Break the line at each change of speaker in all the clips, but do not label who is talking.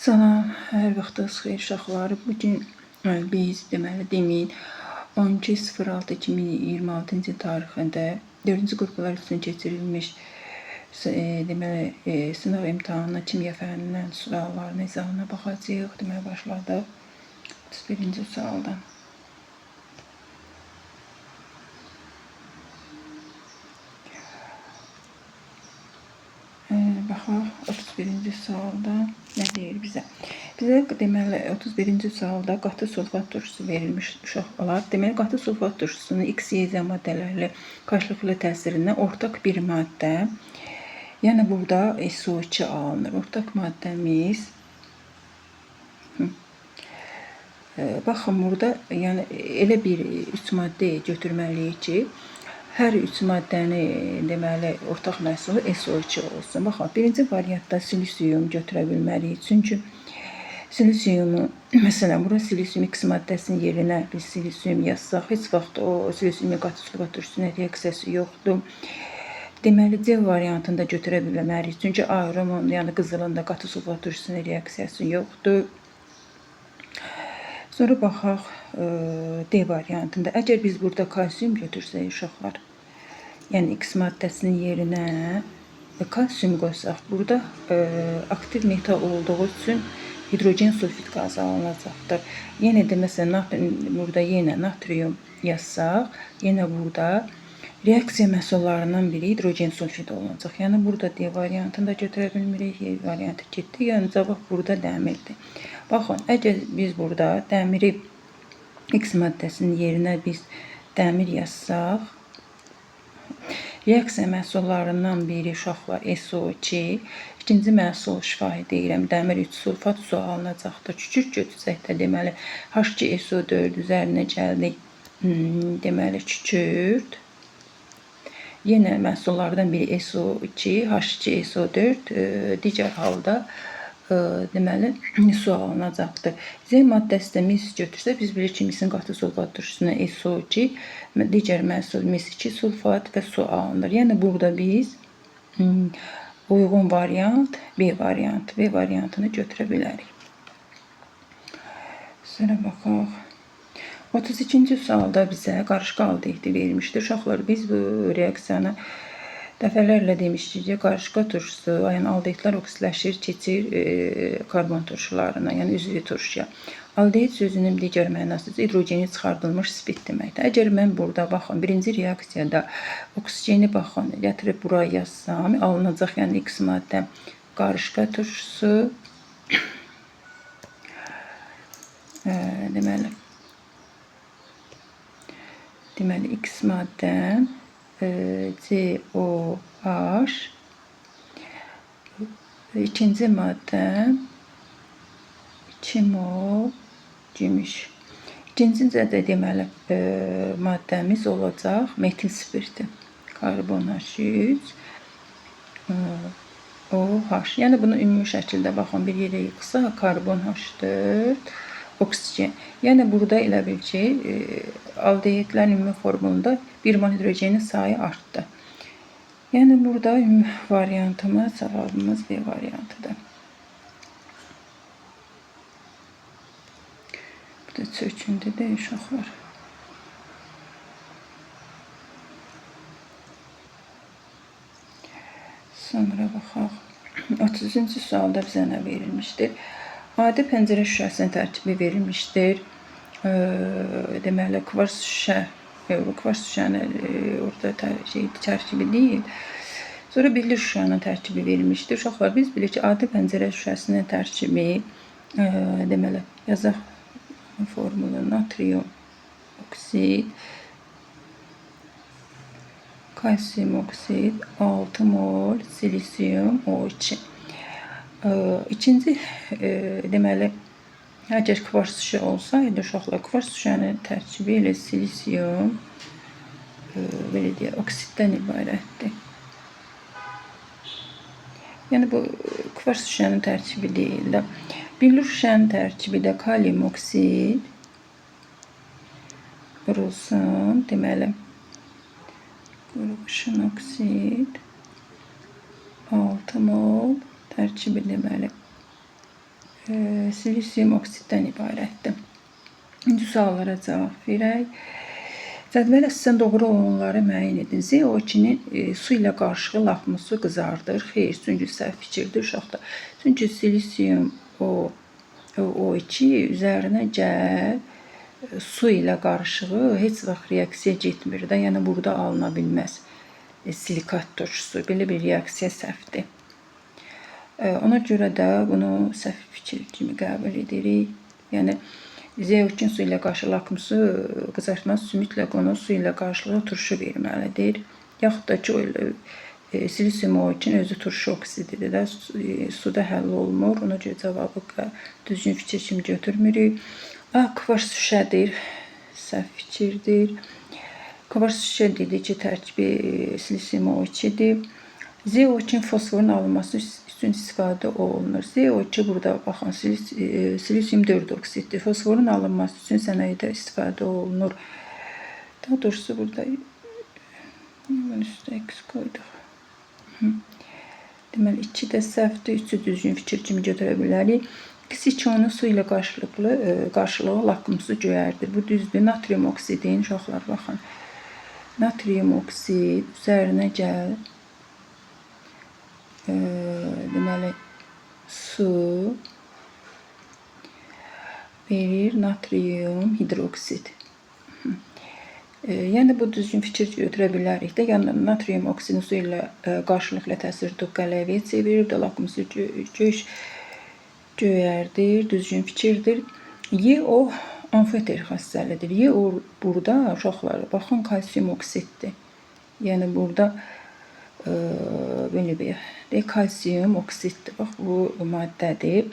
Salam, hər vaxtınız xeyir uşaqlar. Bugün biz demin 12.06.2026-cı il tarixində 4-cü qruplar üçün keçirilmiş sınaq imtahanına kimya fənnindən sualların izahına baxacağıq. Deməli başladıq 31-ci sualdan. Baxaq 31-ci sualda nə deyir bizə? Bizə deməli 31-ci sualda qatı sulfat turşusu verilmiş uşaqlar. Deməli qatı sulfat turşusunun X, Y maddelərlə qarşılıqlı təsirindən ortaq bir maddə. Yəni burada SO2 alınır. Ortaq maddəmiz baxın burada yəni elə bir 3 maddə götürməliyik ki, hər 3 maddəni deməli ortaq məhsulu SO2 olsun. Baxın, birinci variantda silisium götürə bilməliyik. Çünki silisiumu, məsələn, bura silisium X maddəsinin yerinə biz silisium yazsaq, heç vaxt o silisiumun qatı sulfat turşusuna reaksiyası yoxdur. Deməli, C variantında götürə bilməliyik. Çünki aromun, yəni qızılında qatı sulfat turşusuna reaksiyası yoxdur. Sonra baxaq D variantında. Əgər biz burada kalsium götürsək uşaqlar, yəni X maddəsinin yerinə kalsium qoysaq, burada aktiv metal olduğu üçün hidrogen sulfid qazı alınacaqdır. Yenə də məsələn burada yenə natrium yazsaq, yenə burada reaksiya məhsullarından biri hidrogen sulfid olacaq. Yəni burada D variantında götürə bilmirik, Y variantı getdi. Yəni cavab burada dəmirdir. Baxın, əgər biz burada dəmiri X maddəsinin yerinə biz dəmir yazsaq, reaksiya məhsullarından biri uşaqlar SO2, ikinci məhsul şifahi deyirəm, dəmir 3 sulfat su alınacaqdır. Küçük götürsək də deməli H2SO4 üzərinə gəldik, deməli kükürt. Yenə məhsullardan biri SO2, H2SO4, digər halda deməli su alınacaqdır. Z maddəsi də mis götürsə, biz bilirik ki, misin qatı sulfat turşusuna SO2, digər məhsul mis2 sulfat və su alınır. Yəni burada biz uyğun variant B variantını götürə bilərik. Sonra baxaq. 32-ci sualda bizə qarışqa aldehidi verilmişdir. Uşaqlar, biz bu reaksiyanı dəfələrlə demişdik ki, qarışqa turşusu, yəni aldehidlər oksidləşir, keçir karbon turşularına, yəni üzvü turşuya. Aldehid sözünün digər mənası hidrogeni çıxardılmış spid deməkdir. Əgər mən burada baxın, birinci reaksiyada oksigeni baxın, gətirib buraya yazsam, alınacaq yəni X maddə qarışqa turşusu, deməli X maddə COH, ikinci maddə 2 mol gümüş. İkinci də deməli maddəmiz olacaq metil spirti, karbon H3 OH. Yəni bunu ümumi şəkildə baxın, bir yerə yıxsa karbon H4 oksigen. Yəni burada elə bil ki, aldehidlərin ümumi formulunda bir mol hidrogenin sayı artdı. Yəni burada ümumi variantımız, cavabımız B variantıdır. Bu da çökündü də uşaqlar. Sonra baxaq. 30-cu sualda bizə nə verilmişdir? Adi pəncərə şüşəsinin tərkibi verilmişdir. Deməli, kvars şüşənin orada tərkibi deyil. Sonra birli şüşənin tərkibi verilmişdir. Uşaqlar, biz bilirik ki, adi pəncərə şüşəsinin tərkibi, deməli, yazaq formulu natrium oksid, kalsium oksid, 6 mol silisium O2. İkinci, deməli, əgər kvars şüşə olsaydı, uşaqlar, kvars şüşənin tərkibi ilə silisium, belə deyək, oksiddən ibarətdir. Yəni, bu kvars şüşənin tərkibi deyil də. Birli şüşənin tərkibi də kalium oksid vurulsun, deməli, qurğuşun oksid, 6 mol tərkibi deməli Silisium oksiddən ibarətdir. İndi suallara cavab verək. Cədvəl əsasən doğru olanları müəyyən edin. ZO2-nin su ilə qarışığı lakmusu qızardır. Xeyr, çünki səhv fikirdir uşaqlar. Çünki silisium O2 üzərinə gəl su ilə qarışığı heç vaxt reaksiya getmir də. Yəni burada alına bilməz. Silikat turşusu. Belə bir reaksiya səhvdir. Ona görə də bunu səhv fikir kimi qəbul edirik. Yəni ZO2 su ilə qarşı lakmusu qızartması mütləq onu su ilə qarşılığı turşu verməlidir. Yaxud da ki, silisium O2 özü turşu oksididir də, suda həll olunmur. Ona görə cavabı düzgün fikir kimi götürmürük. Kvarts şüşədir. Səhv fikirdir. Kvarts şüşə dedik ki, tərkibi silisium O2-dir. ZO2 fosforun alınması üçün istifadə olunur. ZO2 burada baxın, silisium 4 oksiddir. Fosforun alınması üçün sənaydə istifadə olunur. Daha doğrusu burada üstə X qoyduq. Deməli, 2 də səhvdir, 3-ü düzgün fikir kimi götürə bilərik. X2-nin su ilə qarşılığı lakmusu göyərdir. Bu düzdür. Natrium oksidin, uşaqlar baxın. Natrium oksid üzərinə gəl. Deməli, su verir natrium hidroksid. Yəni, bu düzgün fikir götürə bilərik də. Yəni, natrium oksidin su ilə qarşılıqlı təsir qələviyə çevirir də, lakmusu göyərdir, düzgün fikirdir. YO amfiter xassəlidir. YO burada, uşaqlar, baxın, kalsium oksiddir. Yəni, burada belə bir kalsium oksiddir. Bax, bu maddədir.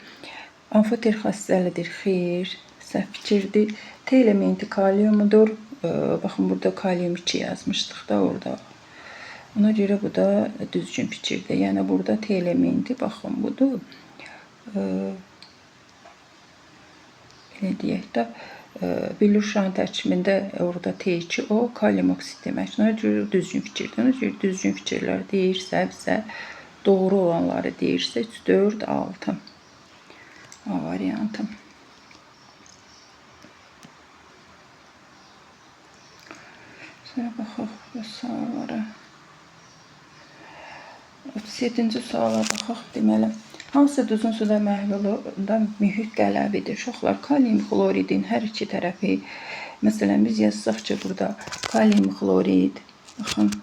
Amfiter xassəlidir. Xeyr, səhv fikirdir. T elementi kaliumdur. Baxın, burada kalium 2 yazmışdıq da orada. Ona görə bu da düzgün fikirdir. Yəni, burada T elementi, baxın, budur. Belə deyək də, bilir uşağın tərkibində orada T2O kalium oksid demək. Ona görə düzgün fikirdir. Ona görə düzgün fikirlər deyirsə, doğru olanları deyirsə 3, 4, 6. A variantı. Sonra baxaq bu suallara. 37-ci suala baxaq. Deməli, hansı duzun suda məhlulunda mühit qələvidir? Uşaqlar, kalium xloridin hər iki tərəfi, məsələn, biz yazsaq ki, burada kalium xlorid, baxın,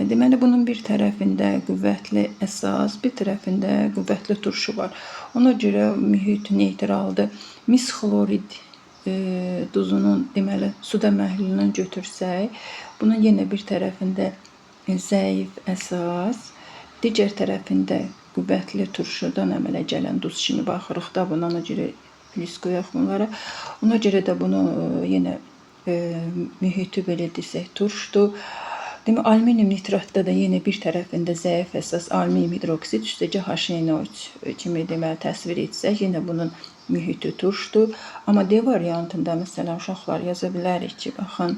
deməli, bunun bir tərəfində qüvvətli əsas, bir tərəfində qüvvətli turşu var. Ona görə mühit neytraldır. Mis xlorid duzunun, deməli, suda məhlulundan götürsək, bunun yenə bir tərəfində zəif əsas, digər tərəfində qüvvətli turşudan əmələ gələn duz kimi baxırıq da, buna görə plus qoyaq bunlara. Ona görə də bunu yenə mühiti belə desək turşdur. Demək, alüminium nitratda da yenə bir tərəfində zəif əsas alüminium hidroksid, üstəcə HNO3 kimi deməli təsvir etsək, yenə bunun mühiti turşdur. Amma D variantında, məsələn, uşaqlar yaza bilərik ki, baxın,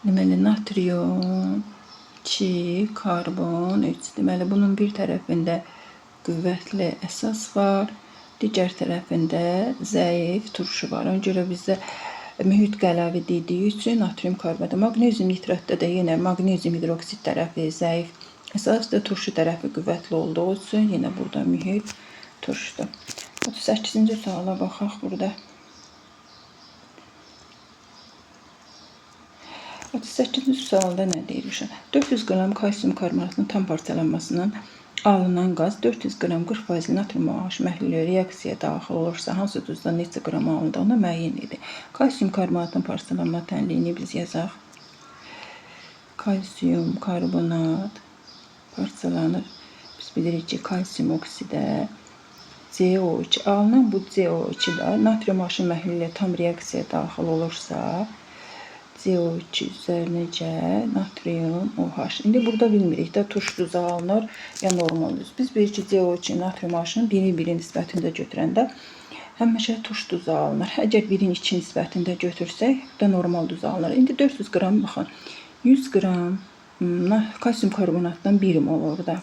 deməli, natrium 2, karbon 3. Deməli, bunun bir tərəfində qüvvətli əsas var, digər tərəfində zəif turşu var. Ona görə bizdə mühit qələvi dediyi üçün natrium karbonat. Maqnezium nitratda da yenə maqnezium hidroksid tərəfi zəif əsas da turşu tərəfi qüvvətli olduğu üçün yenə burada mühit turşudur. 38-ci suala baxaq burada. 38-ci sualda nə deyir? 400 qram kalsium karbonatının tam parçalanmasından alınan qaz 400 qram 40% natrium OH məhlulu reaksiyaya daxil olursa, hansı duzdan neçə qram alındığını müəyyən edin. Kalsium karbonatının parçalanma tənliyini biz yazaq. Kalsium karbonat parçalanır. Biz bilirik ki, kalsium oksidə CO2 alınan bu CO2-də natrium OH məhlulu tam reaksiyaya daxil olursa, CO2 üzərinə gəl, natrium OH. İndi burada bilmirik də turş duzu alınır, ya normal duz. Biz bilirik ki, CO2 natrium OH-ın biri nisbətində götürəndə həmişə turş duzu alınır. Əgər 1-2 nisbətində götürsək, da normal duz alınır. İndi 400 qram, baxın, 100 qram kalsium karbonatdan 1 mol orada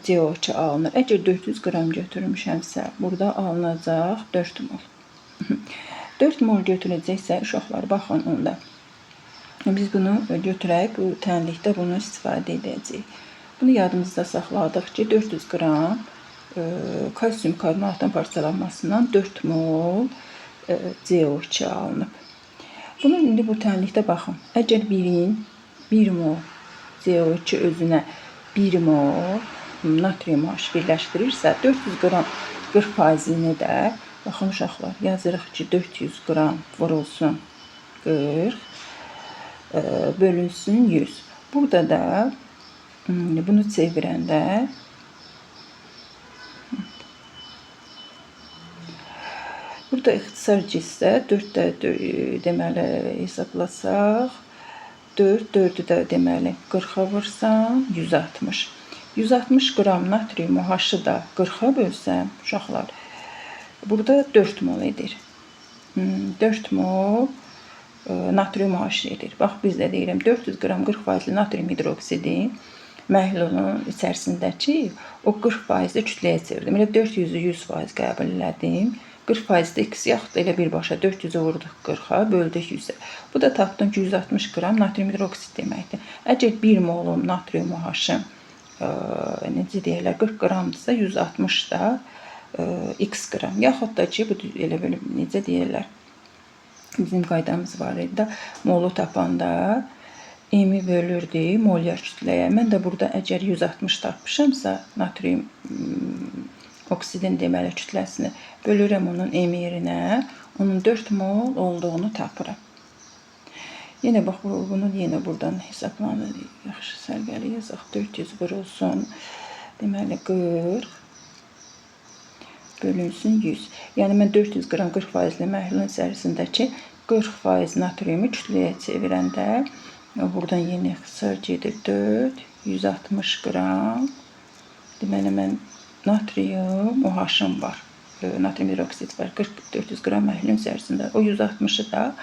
CO2 alınır. Əgər 400 qram götürmüşəmsə, burada alınacaq 4 mol. 4 mol götürəcəksə, uşaqlar baxın onda. Biz bunu götürək, bu tənlikdə bunu istifadə edəcəyik. Bunu yadımızda saxladıq ki, 400 qram kalsium karbonatın parçalanmasından 4 mol CO2 alınıb. Bunun indi bu tənlikdə baxın. Əgər birin 1 mol CO2 özünə 1 mol natrium H birləşdirirsə, 400 qram 40%-ni də, baxın uşaqlar, yazırıq ki, 400 qram vurulsun 40, bölünsün 100. Burada da bunu çevirəndə burada ixtisarca isə 4-də deməli hesablasaq, 4-ü də deməli 40-a vursan 160. 160 qram natrium H-ı da 40-a bölsəm, uşaqlar, burada 4 mol edir. 4 mol natrium H edir. Bax, biz də deyirəm, 400 qram 40% natrium hidroksidin məhlulun içərisindəki o 40% kütləyə çevirdim. Elə 400-ü 100% qəbul elədim. 40%-də x yaxud elə birbaşa 400-ü vurduq 40-a, böldük 100-ə. Bu da tapdım ki, 160 qram natrium hidroksid deməkdir. Əgər 1 molum natrium H-ım necə deyirlər, 40 qramdırsa, 160 da x qram. Yaxud da ki, bu elə belə necə deyirlər, bizim qaydamız var idi da, molu tapanda m-i bölürdük molyar kütləyə. Mən də burada əgər 160 tapmışamsa, natrium oksidin deməli kütləsini bölürəm onun m yerinə, onun 4 mol olduğunu tapıram. Yenə bax, bunu yenə buradan hesablanır. Yaxşı, sərbəli yazaq, 400 vurulsun, deməli 40 bölünsün 100. Yəni mən 400 qram 40%li məhlulun içərisindəki 40% natriumu kütləyə çevirəndə, buradan yenə ixtisarca edir 4, 160 qram. Deməli, mən natrium OH-ım var, natrium hidroksid var, 400 qram məhlulun içərisində. O 160-ı da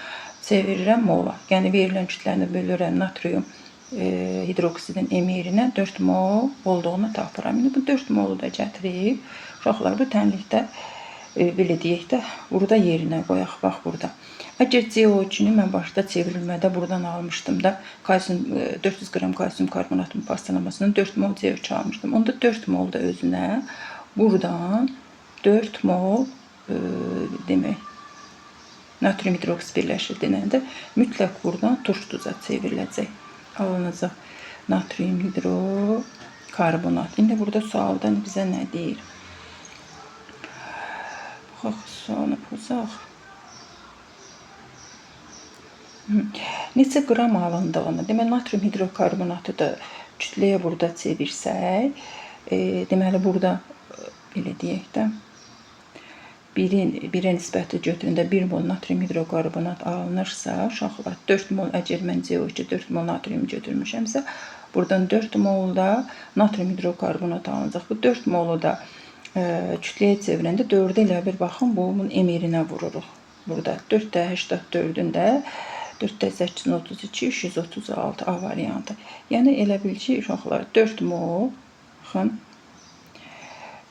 çevirirəm mola. Yəni, verilən kütləni bölürəm natrium hidroksidin m yerinə 4 mol olduğunu tapıram. İndi bu 4 molu da gətirib, uşaqlar, bu tənlikdə belə deyək də, burada yerinə qoyaq, bax burada. Əgər CO2-ni mən başda çevrilmədə buradan almışdım da, 400 qram kalsium karbonatın parçalanmasından 4 mol CO2 almışdım. Onda 4 mol da özünə buradan 4 mol demək, natrium hidroksid birləşir denəndə mütləq buradan turş duza çevriləcək. Alınacaq natrium hidrokarbonat. İndi burada sualdan bizə nə deyir? Baxaq, sualını pozaq. Neçə qram alındığını, deməli, natrium hidrokarbonatı da kütləyə burada çevirsək, deməli, burada, belə deyək də, birə nisbəti götürəndə 1 mol natrium hidrokarbonat alınırsa, uşaqlar, 4 mol, əgər mən CO2 4 mol natrium götürmüşəmsə, buradan 4 mol da natrium hidrokarbonat alınacaq. Bu 4 molu da kütləyə çevirəndə 4-də elə bir baxın, bunun m yerinə vururuq. Burada 4-də 84-ün də 4-də 832, 336 A variantı. Yəni, elə bil ki, uşaqlar, 4 mol, baxın,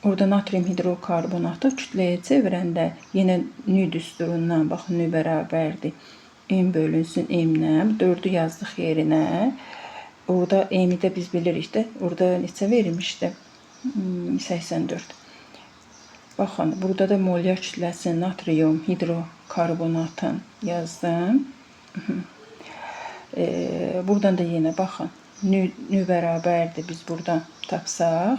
orada natrium hidrokarbonatı kütləyə çevirəndə yenə nü düsturundan, baxın, nü bərabərdir. M bölünsün M-lə, 4-ü yazdıq yerinə. Orada M-i də biz bilirik də, orada neçə verilmişdi? 84. Baxın, burada da molyar kütləsi natrium hidrokarbonatın yazdım. Buradan da yenə baxın, nü bərabərdir, biz buradan tapsaq.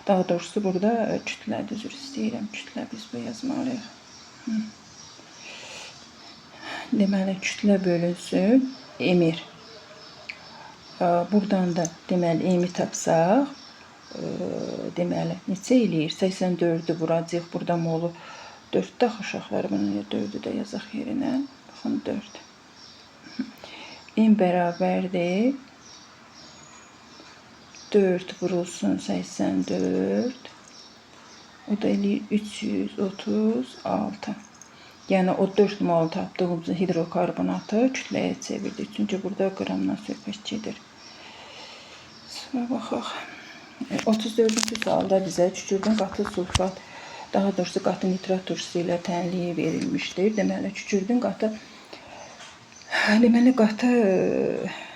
Daha doğrusu burada kütlədir, üzr istəyirəm, kütlə biz bu yazmalıyıq. Deməli, kütlə bölünsün, emir. Buradan da deməli, emi tapsaq, deməli, neçə eləyir? 84-ü vuracaq, burada molu 4-də uşaqlar, bunu 4-ü də yazaq yerinə. Baxın, 4. M bərabərdir. 4 vurulsun 84. O da eləyir 336. Yəni o 4 mol tapdığımız hidrokarbonatı kütləyə çevirdik. Çünki burada qramdan söhbət gedir. Sonra baxaq. 34-cü sualda bizə kükürdün qatı sulfat, daha doğrusu qatı nitrat turşusu ilə tənliyi verilmişdir. Deməli, kükürdün qatı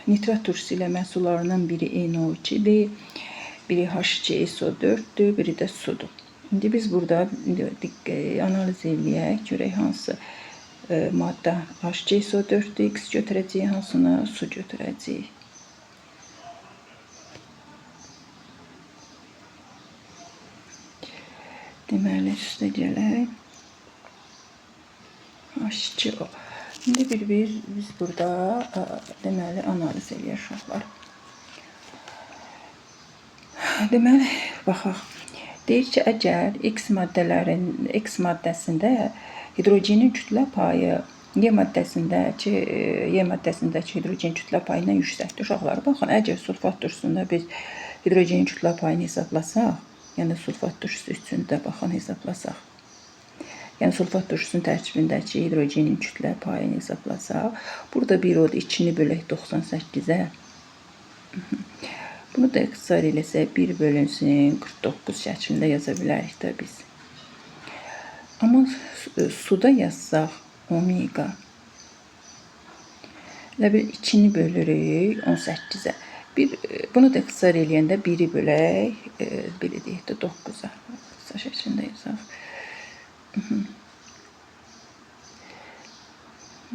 nitrat turşusu ilə məhsullarından biri NO2-dir, biri H2SO4-dür, biri də sudur. İndi biz burada analiz edək, görək hansı maddə H2SO4-dür, X götürəcəyik, hansına su götürəcəyik. Deməli, üstə gələk. H2O. İndi biz burada deməli analiz edək uşaqlar. Deməli, baxaq. Deyir ki, əgər X maddəsində hidrogenin kütlə payı Y maddəsindəki hidrogen kütlə payından yüksəkdir. Uşaqlar, baxın, əgər sulfat turşusunda biz hidrogenin kütlə payını hesablasaq, yəni sulfat turşusu üçün də baxın hesablasaq, yəni sulfat turşusunun tərkibindəki hidrogenin kütlə payını hesablasaq, burada 1 odur, 2-ni bölək 98-ə. Bunu da ixtisar eləsək 1 bölünsün 49 şəklində yaza bilərik də biz. Amma suda yazsaq omega elə bir 2-ni bölürük 18-ə. Bunu da ixtisar eləyəndə 1-i bölək, belə deyək də 9-a. Qısa şəklində yazaq.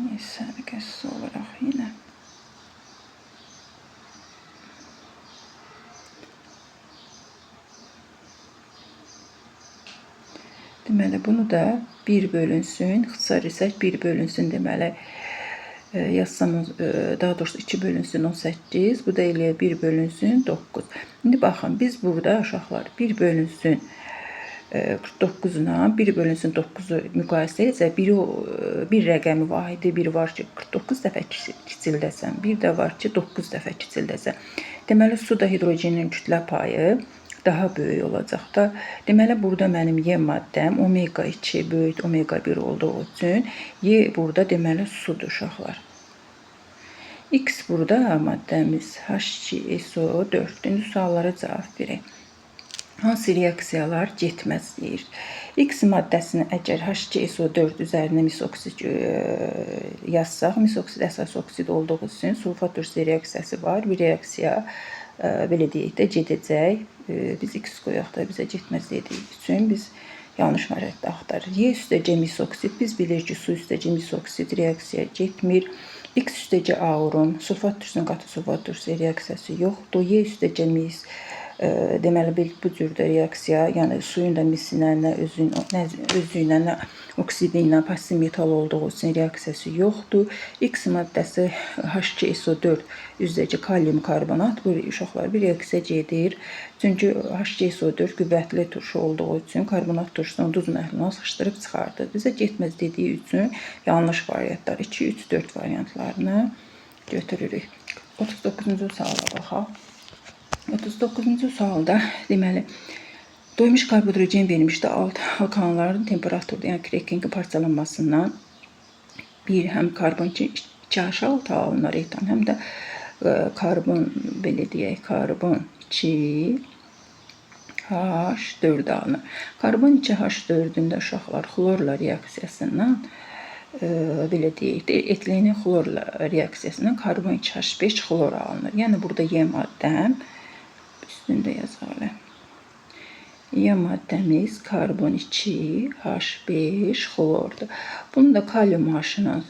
Neysə, qəssə olaraq yenə. Deməli, bunu da 1 bölünsün, ixtisar etsək 1 bölünsün deməli, yazsam, daha doğrusu 2 bölünsün 18, bu da eləyək 1 bölünsün 9. İndi baxın, biz burada uşaqlar 1 bölünsün 49-la 1 bölünsün 9-u müqayisə etsək, bir rəqəmi vahidi, bir var ki 49 dəfə kiçildəsən, bir də var ki 9 dəfə kiçildəsən. Deməli, suda hidrogenin kütlə payı daha böyük olacaq da. Deməli, burada mənim Y maddəm omega 2 böyük omega 1 olduğu üçün Y burada deməli sudur uşaqlar. X burada maddəmiz H2SO4. İndi suallara cavab verək. Hansı reaksiyalar getməz deyir. X maddəsini əgər H2SO4 üzərinə misoksid yazsaq, misoksid əsas oksid olduğu üçün sulfat turşusu reaksiyası var. Bir reaksiya belə deyək də gedəcək. Biz X qoyaq da bizə getməz dediyi üçün biz yanlış variantda axtarırıq. Y üstəcə misoksid, biz bilirik ki, su üstəcə misoksid reaksiya getmir. X üstəcə aurum, sulfat turşusunun qatı sulfat turşusu reaksiyası yoxdur. Y üstəcə mis, deməli bu cürdə reaksiya, yəni suyun da misinə, nə özü ilə, nə oksidi ilə pasiv metal olduğu üçün reaksiyası yoxdur. X maddəsi H2SO4 üzdəki kalium karbonat, bu uşaqlar bir reaksiya gedir. Çünki H2SO4 qüvvətli turşu olduğu üçün karbonat turşusunu duz məhluluna sıxışdırıb çıxardır. Bizə getməz dediyi üçün yanlış variantlar 2, 3, 4 variantlarını götürürük. 39-cu suala baxaq. 39-cu sualda deməli doymuş karbohidrogen verilmişdi. Alkanların temperaturda, yəni krekinqin parçalanmasından həm karbon 2H6 alınır etan, həm də karbon, belə deyək, karbon 2H4 alınır. Karbon 2H4-ün də uşaqlar xlorla reaksiyasından, belə deyək də, etilenin xlorla reaksiyasından karbon 2H5 xlor alınır. Yəni burada Y maddəm, üstündə yazarlar. Y maddəmiz karbon 2H5 xlordur. Bunu da kalium H-la,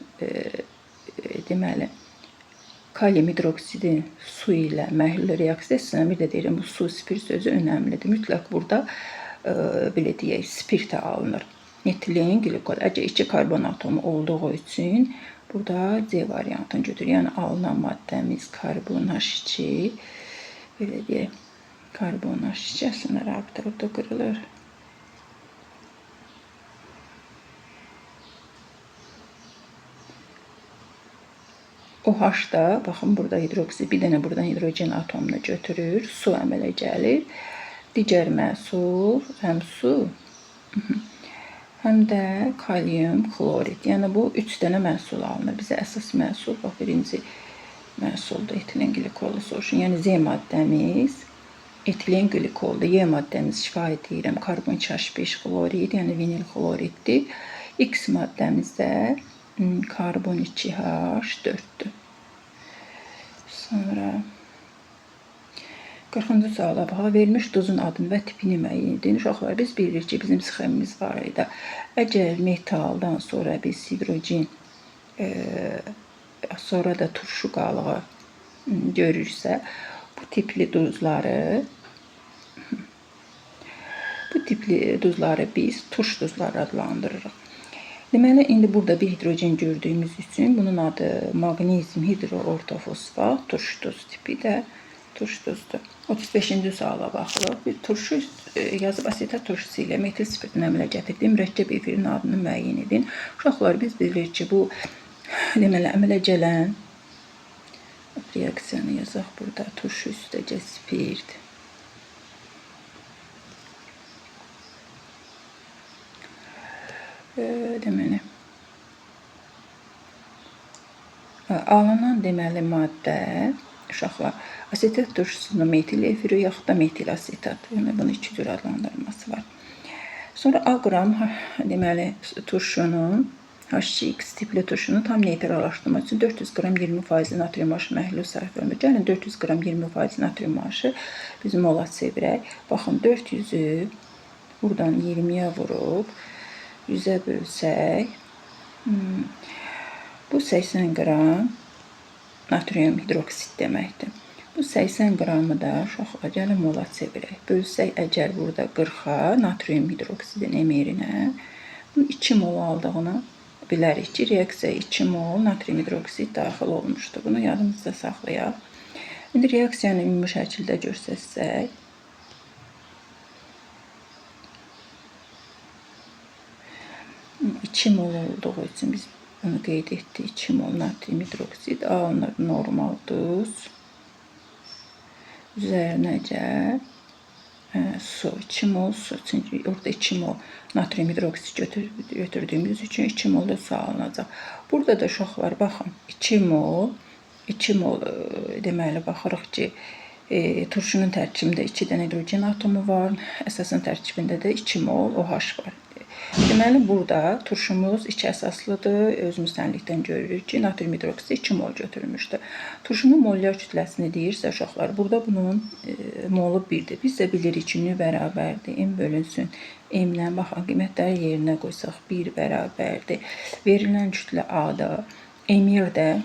deməli, kalium hidroksidin su ilə məhlul reaksiyasına, bir də deyirəm, bu su, spirt sözü önəmlidir. Mütləq burada, belə deyək, spirt alınır. Etilen glikol, əgər 2 karbon atomu olduğu üçün burada C variantını götürür. Yəni alınan maddəmiz karbon H2, belə deyək, karbon H2 əslində rabitə burada qırılır. O H-da, baxın, burada hidroksid, bir dənə buradan hidrogen atomunu götürür, su əmələ gəlir. Digər məhsul, həm su, həm də kalium xlorid. Yəni bu 3 dənə məhsul alınır. Bizə əsas məhsul bax birinci məhsulda etilen glikollu soruşun. Yəni Z maddəmiz etilen glikoldur. Y maddəmiz şifahi deyirəm karbon 2H5 xlorid, yəni vinil xloriddir. X maddəmiz də karbon 2H4'dür. Sonra 40-cı suala baxaq. Verilmiş duzun adını və tipini müəyyən edin. Uşaqlar, biz bilirik ki, bizim sxemimiz var idi. Əgər metaldan sonra biz hidrogen, sonra da turşu qalığı görürsə, bu tipli duzları biz turş duzları adlandırırıq. Deməli, indi burada bir hidrogen gördüyümüz üçün bunun adı maqnezium hidroortofosfat, turş duz tipi də turş duzdur. 35-ci suala baxırıq. Bir turşu yazıb asetat turşusu ilə metil spirtin əmələ gətirdiyi mürəkkəb efirin adını müəyyən edin. Uşaqlar, biz bilirik ki, bu deməli əmələ gələn reaksiyanı yazaq burada. Turşu üstəcə spirt. Deməli alınan deməli maddə uşaqlar asetat turşusunun metil efiri yaxud da metil asetat. Yəni bunun iki cür adlandırılması var. Sonra A qram deməli turşunun H2X tipli turşunu tam neytrallaşdırmaq üçün 400 qram 20% natrium aşı məhlul sərf olunur. Gəlin 400 qram 20% natrium aşı biz mola çevirək. Baxın 400'ü buradan 20'yə vurub 100'ə bölsək, bu 80 qram natrium hidroksid deməkdir. Bu 80 qramı da uşaqlar gəlin mola çevirək. Bölsək əgər burada 40'a natrium hidroksidin emirinə, bu 2 mol aldığını bilərik ki, reaksiyaya 2 mol natrium hidroksid daxil olmuşdur. Bunu yadımızda saxlayaq. İndi reaksiyanı ümumi şəkildə göstərsək, 2 mol olduğu üçün biz bunu qeyd etdik. 2 mol natrium hidroksid alınır normal duz. Üzərinə su, 2 mol su. Çünki orada 2 mol natrium hidroksid götürdüyümüz üçün 2 mol da su alınacaq. Burada da uşaqlar baxın 2 mol deməli baxırıq ki, turşunun tərkibində 2 dənə hidrogen atomu var. Əsasın tərkibində də 2 mol OH var. Deməli, burada turşumuz 2 əsaslıdır. Özümüz tənlikdən görürük ki, natrium hidroksid 2 mol götürülmüşdür. Turşunun molyar kütləsini deyirsə, uşaqlar, burada bunun molu 1'dir. Biz də bilirik ki, nü bərabərdir, m bölünsün. M-lə baxın, qiymətləri yerinə qoysaq 1 bərabərdir. Verilən kütlə A-da, emir də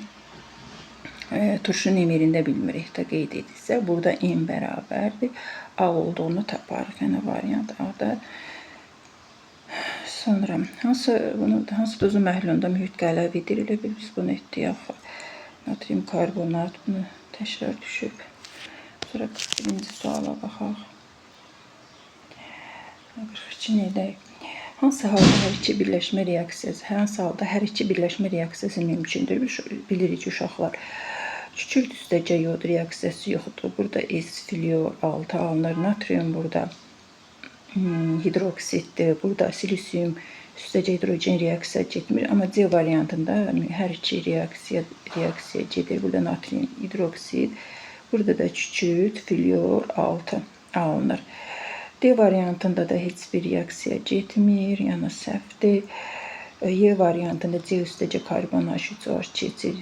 turşunun emirində bilmirik də qeyd edilsə, burada m bərabərdir. A olduğunu taparıq, yəni variant A-da. Sonra hansı duzun məhlulunda mühit qələvidir? Elə bil biz bunu etdik axı. Natrium karbonat bunu təkrar düşüb. Sonra 41-ci suala baxaq. 42 edək. Hansı halda hər iki birləşmə reaksiyası mümkündür? Bilirik ki, uşaqlar, kükürt üstəcə yod reaksiyası yoxdur. Burada S-fluor 6 alınır. Natrium burada hidroksiddir. Burada silisium üstəcə hidrogen reaksiya getmir. Amma C variantında hər iki reaksiya gedir. Burada natrium hidroksid. Burada da kükürt, fluor 6 alınır. D variantında da heç bir reaksiya getmir. Yəni səhvdir. Y variantında C üstəcə karbon H3OH keçir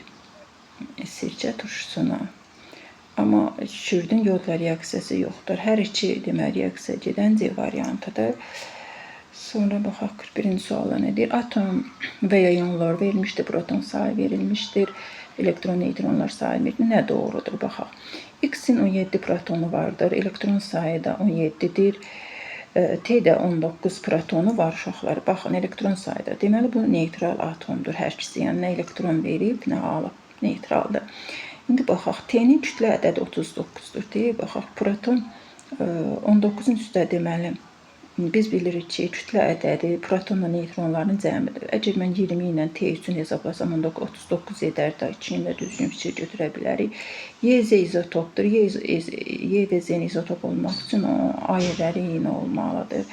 sirkə turşusuna. Amma kükürdün yodla reaksiyası yoxdur. Hər iki deməli reaksiya gedən C variantıdır. Sonra baxaq 41-ci suala nədir? Atom və ya ionlar verilmişdir, proton sayı verilmişdir, elektron, neytronlar sayılmır. Nə doğrudur? Baxaq. X-in 17 protonu vardır, elektron sayı da 17'dir. T-də 19 protonu var uşaqlar. Baxın, elektron sayıda. Deməli, bu neytral atomdur hər ikisi. Yəni, nə elektron verib, nə alıb. Neytraldır. İndi baxaq, T-nin kütlə ədədi 39'dur. Deyək, baxaq, proton 19'un üstə deməli, biz bilirik ki, kütlə ədədi protonla neytronların cəmidir. Əgər mən 20 ilə T üçün hesablasam, 39 edər da, 2 ilə düzgün fikir götürə bilərik. Y, Z izotopdur. Y və Z izotop olmaq üçün o ayrıları eyni olmalıdır.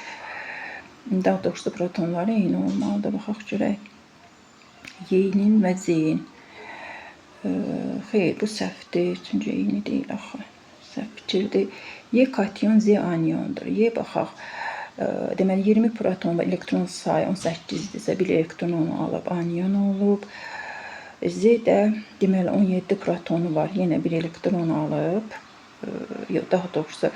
Daha doğrusu protonları eyni olmalıdır. Baxaq görək. Y-nin və Z-in. Xeyr, bu səhvdir. Çünki eyni deyil axı. Səhv fikirdir. Y kation, Z aniondur. Y baxaq. Deməli 20 proton və elektron sayı 18-dirsə, bir elektron onu alıb anion olub. Z də deməli 17 protonu var. Yenə bir elektron alıb. Daha doğrusu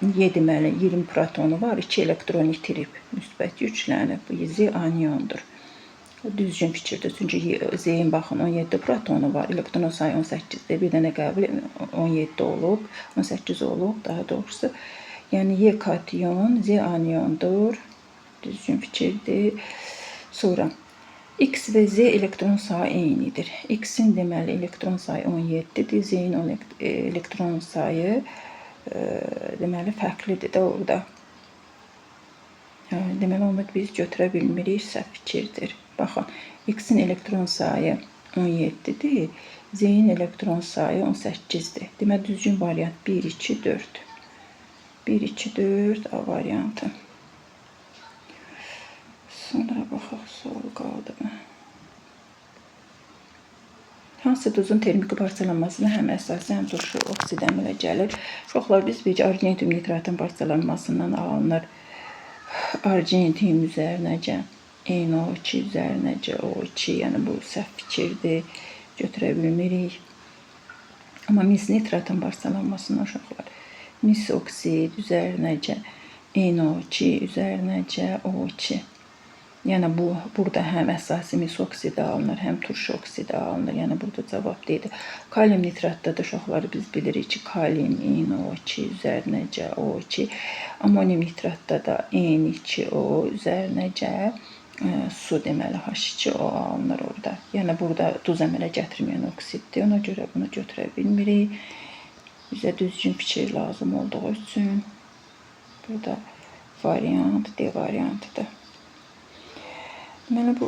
Y deməli 20 protonu var, 2 elektron itirib, müsbət yüklənib. Bu Z aniondur. Düzgün fikirdir. Çünki Z-in baxın 17 protonu var, elektron sayı 18-dir. Bir dənə qəbul 17 olub, 18 olub daha doğrusu. Yəni Y kation, Z aniondur. Düzgün fikirdir. Sonra X və Z elektron sayı eynidir. X-in deməli elektron sayı 17-dir, Z-in elektron sayı deməli fərqlidir də orada. Deməli onu biz götürə bilmirik, səhv fikirdir. Baxın, X-in elektron sayı 17-dir, Z-in elektron sayı 18-dir. Deməli düzgün variant 1, 2, 4. 1, 2, 4 A variantı. Sonra baxaq, sual qaldı mı? Hansı duzun termiki parçalanmasına həm əsası, həm turşu oksid əmələ gəlir? Uşaqlar, biz bir argentium nitratın parçalanmasından alınır. Argentium üzərinəcə NO2 üzərinəcə O2, yəni bu səhv fikirdir, götürə bilmirik. Amma mis nitratın parçalanmasından uşaqlar, mis oksid üzərinəcə NO2 üzərinəcə O2. Yəni burada həm əsasi mis oksidi alınır, həm turşu oksidi alınır. Yəni burada cavab deyil. Kalium nitratda da uşaqları biz bilirik ki, kalium NO2 üzərinəcə O2. Amonium nitratda da N2O üzərinəcə su deməli H2O alınır orada. Yəni burada duz əmələ gətirməyən oksiddir. Ona görə bunu götürə bilmirik. Bizə düzgün fikir lazım olduğu üçün burada variant D variantıdır. Deməli, bu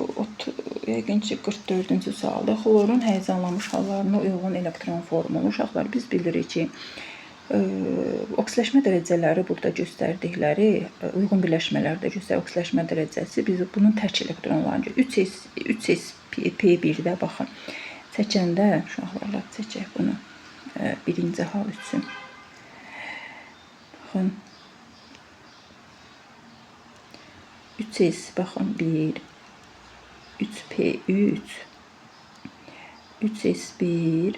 yəqin ki, 44-cü sualda xlorun həyəcanlanmış hallarına uyğun elektron formulu. Uşaqlar, biz bilirik ki, oksiləşmə dərəcələri burada göstərdikləri, uyğun birləşmələrdə göstərir oksiləşmə dərəcəsi, biz bunun tək elektronlarını 3sp1-də baxın. Çəkəndə, uşaqlarla çəkək bunu birinci hal üçün. Baxın. 3s, baxın, 1, 3p3, 3s1,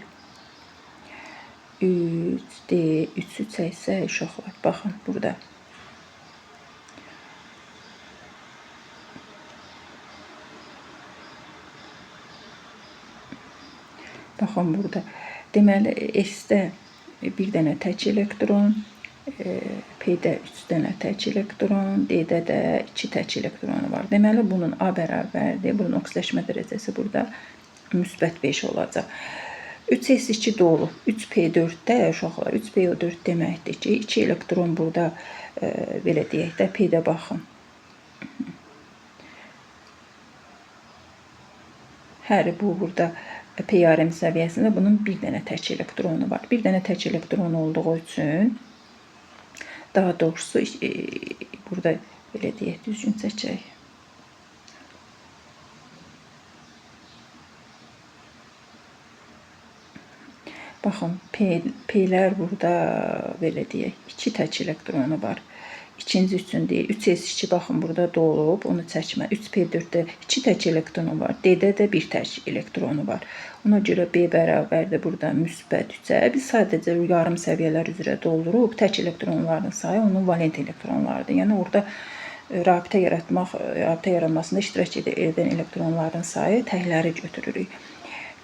3d, 3'ü çəksək uşaqlar, baxın burada. Baxın burada. Deməli, S-də bir dənə tək elektron, P-də 3 dənə tək elektron, D-də də 2 tək elektronu var. Deməli, bunun A bərabərdir. Bunun oksiləşmə dərəcəsi burada müsbət 5 olacaq. 3s2 dolu. 3p4-də uşaqlar, 3p4 deməkdir ki, 2 elektron burada, belə deyək də, P-də baxın. Hər bu burada PRM səviyyəsində bunun bir dənə tək elektronu var. Bir dənə tək elektron olduğu üçün daha doğrusu burada belə deyək, düzgün çəkək. Baxın, P'lər burada belə deyək, 2 tək elektronu var. İkinci üçün deyil. 3s2 baxın burada dolub, onu çəkmə. 3p4-də 2 tək elektronu var. D-də də 1 tək elektronu var. Ona görə B bərabərdir burada müsbət 3-ə. Biz sadəcə yarım səviyyələr üzrə doldurup tək elektronların sayı onun valent elektronlarıdır. Yəni orada rabitə yaranmasında iştirak edən elektronların sayı təkləri götürürük.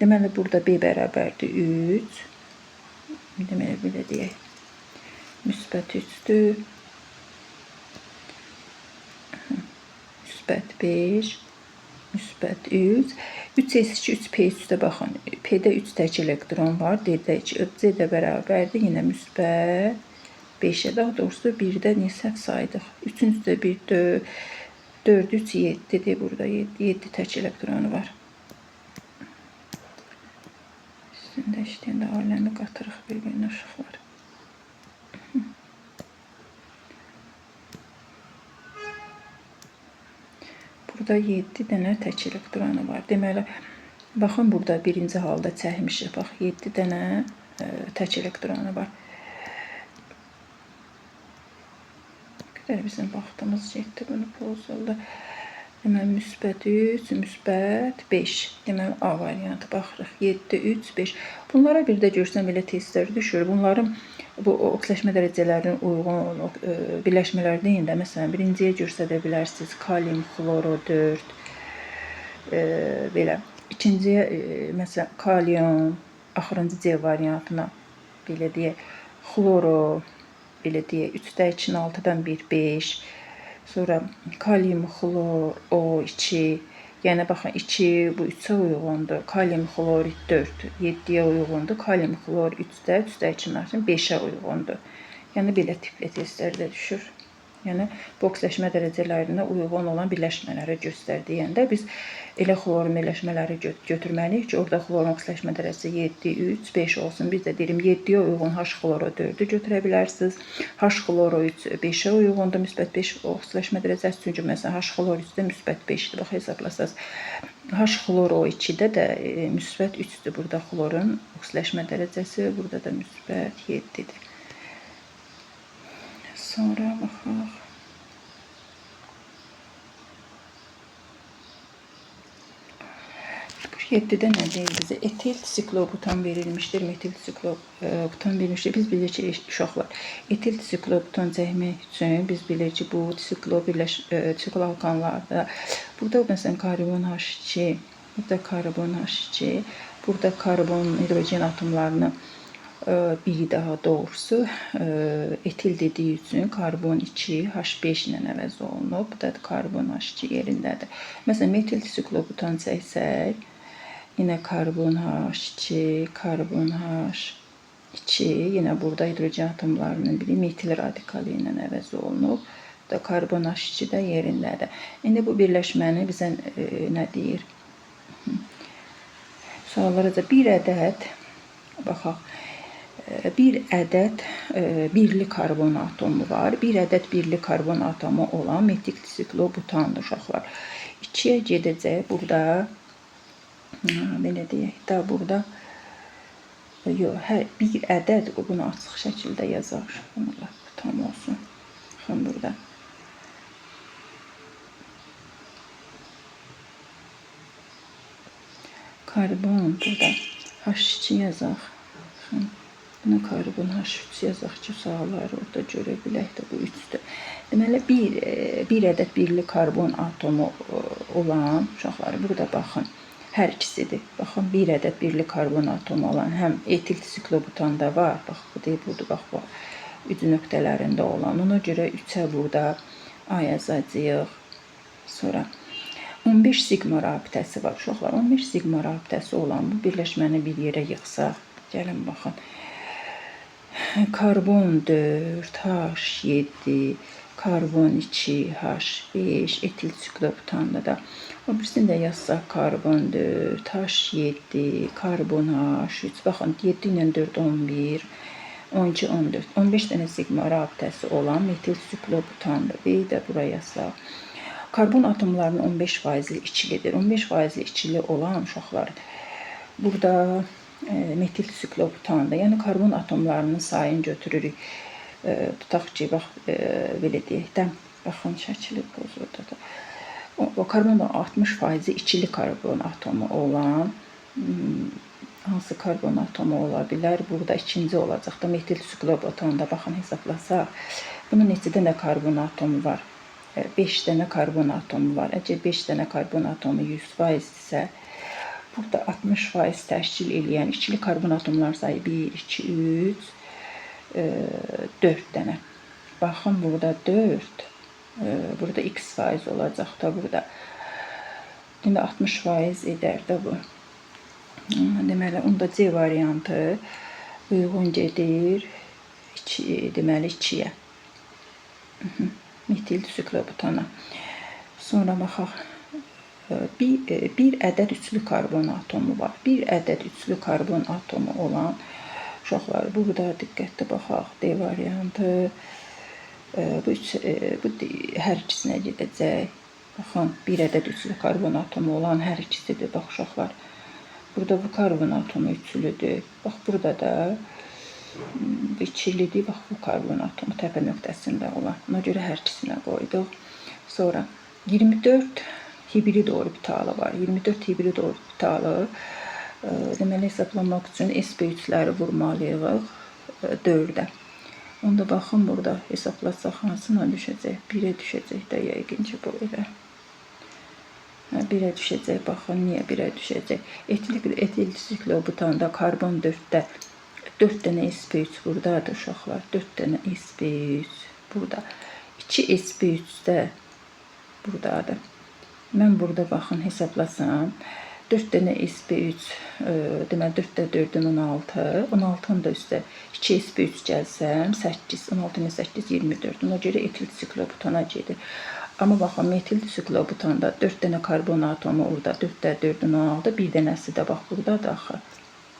Deməli burada B bərabərdir 3. Deməli belə deyək. Müsbət 3-dür. Müsbət 5, müsbət 3. 3s2, 3p3-də baxın. P-də 3 tək elektron var. D-də 2, C-də bərabərdir. Yenə müsbət 5-ə. Daha doğrusu 1-də niyə səhv saydıq? 3-cüdə 1, 4, 3, 7-dir. Burada 7 tək elektronu var. Üstündə işləyəndə aləmi qatırıq bir-birinə ışıqlar. Burada 7 dənə tək elektronu var. Deməli, baxın burada birinci halda çəkmişik. Bax 7 dənə tək elektronu var. qədər bizim vaxtımız getdi. Bunu pozuldu. Deməli, müsbət 3, müsbət 5. Deməli, A variantı baxırıq. 7, 3, 5. Bunlara bir də görsəm belə testlər düşür. Bunların bu oksidaşma dərəcələrinin uyğun birləşmələr deyin də, məsələn, birinciyə göstərə bilərsiniz. Kalium xloro 4. Belə. İkinciyə, məsələn, kalium, axırıncı C variantına belə deyək, xloro, belə deyək, 3-də 2-nin 6-dan 1, 5. Sonra kalium xlor O2, yəni baxın 2 bu 3-ə uyğundur. Kalium xlorid 4, 7-yə uyğundur. Kalium xlor 3-də 2-nin 5-ə uyğundur. Yəni belə tipli testlərdə düşür. Yəni bu oksidaşma dərəcələrinə uyğun olan birləşmələri göstər deyəndə biz elə xlorun birləşmələri götürməliyik ki, orada xlorun oksidaşma dərəcəsi 7, 3, 5 olsun. Biz də deyim 7-yə uyğun H xloro 4-ü götürə bilərsiniz. H xloro 3 5-ə uyğundur, müsbət 5 oksidaşma dərəcəsi. Çünki məsələn H xlor 3-də müsbət 5-dir. Bax hesablasaz. H xloro 2-də də müsbət 3-dür. Burada xlorun oksidaşma dərəcəsi, burada da müsbət 7-dir. Sonra baxaq. Bu 7-də nə deyir bizə? Etil siklobutan verilmişdir. Metil siklobutan verilmişdir. Biz bilirik ki, uşaqlar, etil siklobutan çəkmək üçün biz bilirik ki, bu sikloalkanlarda burada məsələn karbon H2, burada karbon H2, burada karbon hidrogen atomlarını biri daha doğrusu etil dediyi üçün karbon 2 H5 ilə əvəz olunub. Bu da karbon H2 yerindədir. Məsələn, metil siklobutan çəksək, yine karbon H2, karbon H2, yine burada hidrogen atomlarının biri metil radikalı ilə əvəz olunub. Bu da karbon H2 də yerindədir. İndi bu birləşməni bizə nə deyir? Suallara da bir ədəd, baxaq, bir ədəd birli karbon atomu var. Bir ədəd birli karbon atomu olan metil siklobutandır uşaqlar. 2-yə gedəcək. Burada belə deyək də, burada yox, bir ədəd, bunu açıq şəkildə yazar. Bunlar tam olsun. Baxın burada. Karbon, burada H2 yazaq. Baxın. Buna karbon H3 yazaq ki, sualları orada görə bilək də bu 3-dür. Deməli, bir ədəd birli karbon atomu olan, uşaqları burada baxın, hər ikisidir. Baxın, bir ədəd birli karbon atomu olan, həm etil siklobutanda var, bax, bu deyib, budur, bax, bu üç nöqtələrində olan. Ona görə 3-ə burada A yazacağıq. Sonra 15 sigma rabitəsi var, uşaqlar. 15 sigma rabitəsi olan bu birləşməni bir yerə yıxsaq, gəlin, baxın. Karbon 4, H7, karbon 2, H5, etil siklobutanda da. O birisini də yazsaq, karbon 4, H7, karbon H3. Baxın, 7 ilə 4, 11, 12, 14. 15 dənə sigma rabitəsi olan metil siklobutandır. Bir də buraya yazsaq. Karbon atomlarının 15% ikilidir. 15% ikili olan uşaqlar burada metil siklobutanda, yəni karbon atomlarının sayını götürürük. Tutaq ki, bax, belə deyək də, baxın, şəkili pozuldu da. O karbon 60% ikili karbon atomu olan hansı karbon atomu ola bilər? Burada ikinci olacaq da metil siklobutanda, baxın, hesablasaq. Bunun neçə dənə karbon atomu var? 5 dənə karbon atomu var. Əgər 5 dənə karbon atomu 100% isə, burada 60% təşkil edən ikili karbon atomlar sayı 1, 2, 3, 4 dənə. Baxın, burada 4, burada x faiz olacaq da burada. İndi 60% edər də bu. Deməli, onda C variantı uyğun gedir, deməli, 2-yə. Metil siklobutana. Sonra baxaq. Bir ədəd üçlü karbon atomu var. Bir ədəd üçlü karbon atomu olan uşaqlar, burada diqqətli baxaq, D variantı, bu hər ikisinə gedəcək. Baxın, bir ədəd üçlü karbon atomu olan hər ikisidir. Bax uşaqlar. Burada bu karbon atomu üçlüdür. Bax burada da ikilidir. Bax bu karbon atomu təpə nöqtəsində olan. Ona görə hər ikisinə qoyduq. Sonra 24 hibrid orbitalı var. 24 hibrid orbitalı deməli hesablamaq üçün sp3-ləri vurmalıyıq 4-ə. Onda baxın burada hesablasaq hansına düşəcək? 1-ə düşəcək də yəqin ki bu elə. 1-ə düşəcək. Baxın niyə 1-ə düşəcək? Etil siklobutanda karbon 4-də 4 dənə sp3 buradadır uşaqlar. 4 dənə sp3 burada. 2 sp3 də buradadır. Mən burada baxın hesablasam 4 dənə sp3 deməli 4-də 4-ün 16. 16-nın da üstə 2 sp3 gəlsəm 8. 16 ilə 8 24. Ona görə etil siklobutana gedir. Amma baxın metil siklobutanda 4 dənə karbon atomu orada 4-də 4-ün 16. Bir dənəsi də bax buradadır axı.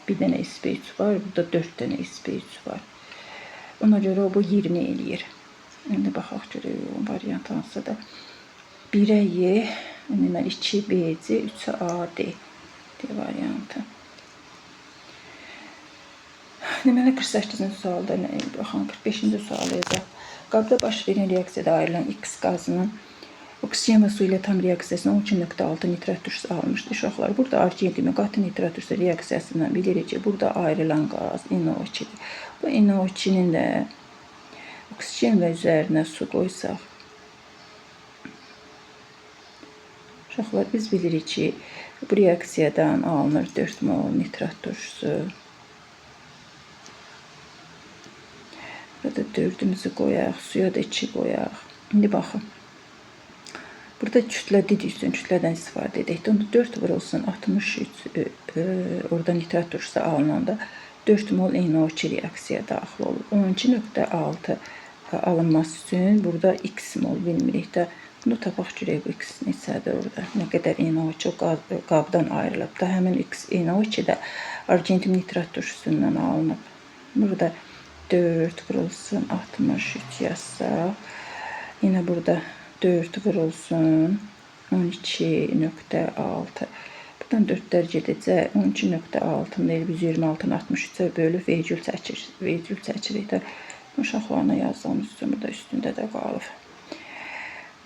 Bir dənə sp3 var. Burada 4 dənə sp3 var. Ona görə bu 20 eləyir. İndi baxaq görək o variant hansıdır. 1-ə Y, deməli 2BC, 3-ə AD variantı. Deməli 48-ci sualda baxın 45-ci sual yazaq. Qabda baş verən reaksiyada ayrılan X qazının oksigen və su ilə tam reaksiyasına 12.6 nitrat turşusu almışdı. Uşaqlar, burada argentimi qatı nitrat turşusu reaksiyasından bilirik ki, burada ayrılan qaz NO2-dir. Bu NO2-nin də oksigen və üzərinə su qoysaq. Uşaqlar, biz bilirik ki, bu reaksiyadan alınır 4 mol nitrat turşusu. Burada 4-ümüzü qoyaq, suya da 2 qoyaq. İndi baxın. Burada kütlə dediksən, kütlədən istifadə edək. Onda 4 vurulsun 63, orada nitrat turşusu alınanda 4 mol NO2 reaksiya daxil olur. 12.6 alınması üçün burada X mol bilmirik də. Bunu tapaq görək bu X neçədir orada. Nə qədər NO2 qabdan ayrılıb da. Həmin X NO2 də argentin nitrat turşusundan alınıb. Burada 4 vurulsun 63 yazsaq. Yine burada 4 vurulsun 12.6. Buradan 4'lər gedəcək. 12.6 deyil, biz 26'nı 63'ə bölüb vergül çəkirik də. Uşaqlarına yazdığımız üçün burada üstündə də qalıb.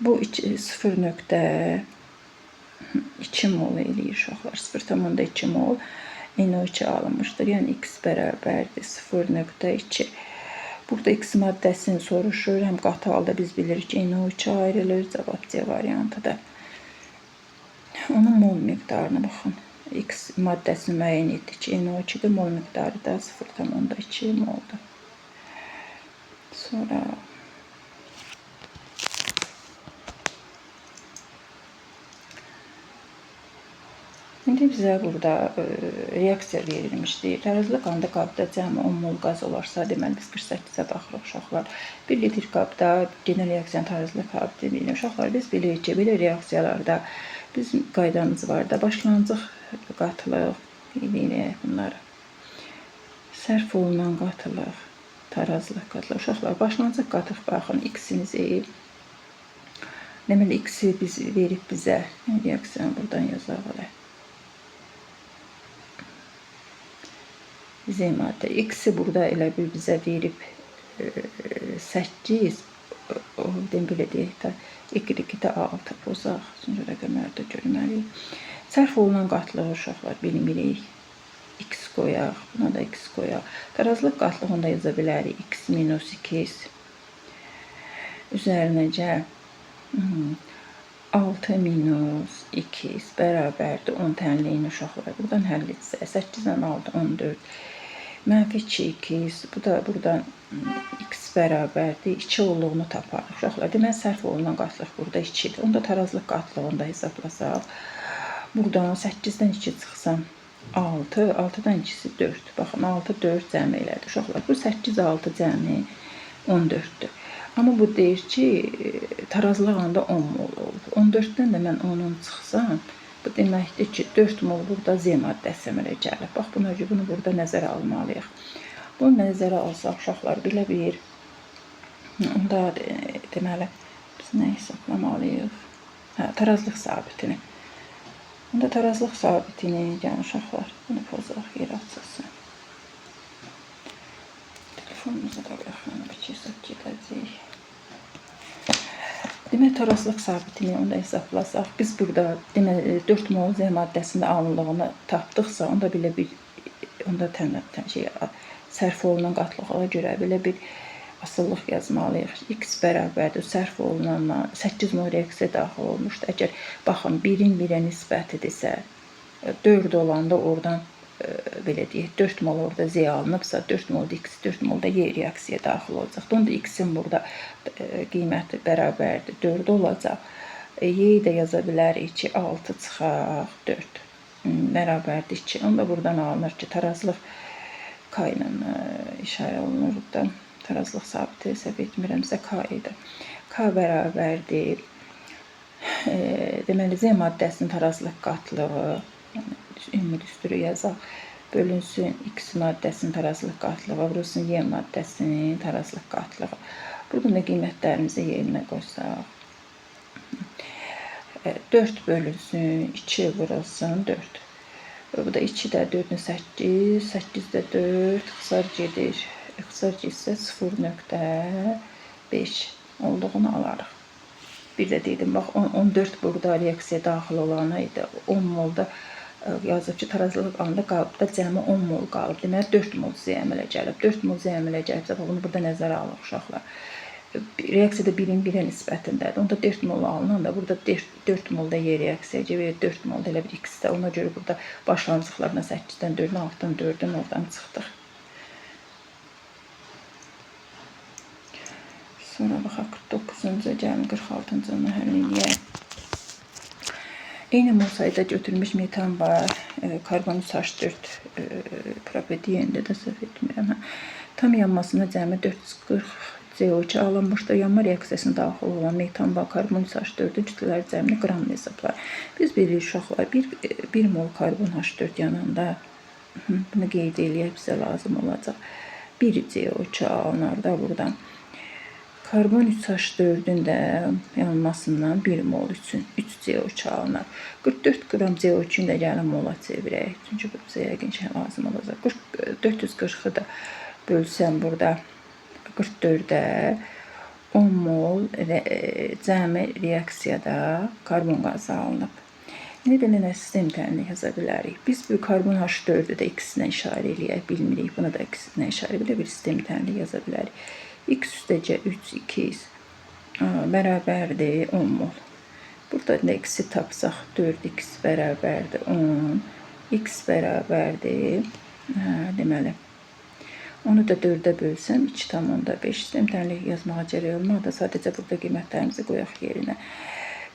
Bu 0.2 mol eləyir uşaqlar. 0.2 mol NO2 alınmışdır. Yəni X bərabərdir 0.2. Burada X maddəsini soruşur. Həm qatı halda biz bilirik ki, NO2 ayrılır. Cavab C variantı da. Onun mol miqdarına baxın. X maddəsini müəyyən etdik ki, NO2-də mol miqdarı da 0.2 moldur. Sonra İndi bizə burada reaksiya verilmişdir. Tərəzidə qanda qabda cəmi 10 mol qaz olarsa, deməli biz 48-ə baxırıq uşaqlar. 1 litr qabda genel reaksiyanın tərəzidə qabda deyilir. Uşaqlar biz bilirik ki, belə reaksiyalarda bizim qaydamız var da, başlanğıc qatılıq deyirik bunları. Sərf olunan qatılıq, tarazlıq qatılıq. Uşaqlar başlanğıc qatıq baxın X-imizi. Deməli X-i biz verib bizə reaksiyanı buradan yazaq olar. Z maddə. X-i burada elə bir bizə verib 8, belə deyək də, Y-də 6 pozaq. Sonra rəqəmləri də görməliyik. Sərf olunan qatlığı uşaqlar bilmirik. X qoyaq, buna da X qoyaq. Tarazlıq qatlığında yaza bilərik. X minus 2 üzərinəcə 6 minus 2 bərabərdir 10 tənliyin uşaqlar. Buradan həll etsək. 8-dən 6, 14. Mənfi 2x, bu da buradan x bərabərdir 2 olduğunu taparıq. Uşaqlar, demək sərf olunan qatlıq burada 2-dir. Onda tarazlıq qatlığında hesablasaq. Buradan 8-dən 2 çıxsam 6, 6-dan 2-si 4. Baxın, 6, 4 cəmi elədir. Uşaqlar, bu 8, 6 cəmi 14-dür. Amma bu deyir ki, tarazlıq anda 10 mol olur. 14-dən də mən 10-un çıxsam, bu deməkdir ki, 4 mol burada Z maddəsi əmələ gəlib. Bax, bunu burada nəzərə almalıyıq. Bunu nəzərə alsaq, uşaqlar, belə bir, onda deməli, biz nə hesaplamalıyıq? tarazlıq sabitini. Bunda tarazlıq sabitini, gəlin uşaqlar, bunu pozaq, yer açılsın. Telefonumuza da baxın, bir kesək gedəcək. Demək, tarazlıq sabitini onda hesablasaq, biz burada demək 4 mol Z maddəsində alınlığını tapdıqsa, onda belə bir sərf olunan qatlığa görə belə bir asıllıq yazmalıyıq. X bərabərdir sərf olunanla 8 mol reaksiya daxil olmuşdur. Əgər baxın 1-in 1-ə nisbətidirsə, 4 olanda oradan belə deyək, 4 mol orada Z alınıbsa, 4 molda X, 4 molda Y reaksiya daxil olacaq. Onda X-in burada qiyməti bərabərdir, 4 olacaq. Y-yi də yaza bilərik ki, 6 çıxaq 4 bərabərdir 2. Onda buradan alınır ki, tarazlıq K ilə işarə olunur da, tarazlıq sabiti hesab etmirəmsə K idi. K bərabərdir. Deməli, Z maddəsinin tarazlıq qatlığı, ümumi düsturu yazaq, bölünsün X maddəsinin tarazlıq qatlığı, vurulsun Y maddəsinin tarazlıq qatlığı. Buradan da qiymətlərimizi yerinə qoysaq. 4 bölünsün, 2 vurulsun 4. Bu da 2 də 4-ün 8, 8 də 4, xısar gedir. Xısar getsə 0.5 olduğunu alarıq. Bir də dedim, bax 14 burada reaksiya daxil olana idi. 10 molda yazıb ki, tarazlıq anda qalıbda cəmi 10 mol qalıb. Deməli 4 mol Z əmələ gəlib. 4 mol Z əmələ gəlibsə, bunu burada nəzərə alaq uşaqlar. Reaksiyada 1-in 1-ə nisbətindədir. Onda 4 mol alınanda burada 4 molda Y reaksiya gəlir, 4 molda elə bir X-də. Ona görə burada başlanğıclıqlarına 8-dən 4-dən 6-dan 4-dən oradan çıxdıq. Sonra baxaq 49-cu, gəlin 46-cını həll edək. Eyni mol sayda götürülmüş metan var. Karbon 3H4 propediyendə də səhv etmirəm. Tam yanmasına cəmi 440 CO2 alınmışdır. Yanma reaksiyasına daxil olan metan və karbon 3H4-ün kütlələri cəmini qramla hesablar. Biz bilirik uşaqlar, 1 mol karbon H4 yananda, bunu qeyd eləyək, bizə lazım olacaq. 1 CO2 alınır da buradan. Karbon 3H4-ün də yanmasından 1 mol üçün 3 CO2 alınır. 44 qram CO2-ün də gəlin mola çevirək. Çünki bu bizə yəqin ki, lazım olacaq. 440-ı da bölsəm burada 44-də 10 mol cəmi reaksiyada karbon qazı alınıb. İndi belə sistem təhlili yaza bilərik. Biz bu karbon H4-ü də X-ilə işarə eləyək, bilmirik. Buna da X-ilə işarə belə bir sistem təhlili yaza bilərik. X üstəcə 3, 2 bərabərdir 10 mol. Burada da X-i tapsaq 4X bərabərdir 10, X bərabərdir, deməli, onu da 4-ə bölsəm 2,5. Sistem təhlili yazmağa gərək olmadı. Sadəcə burada qiymətlərimizi qoyaq yerinə.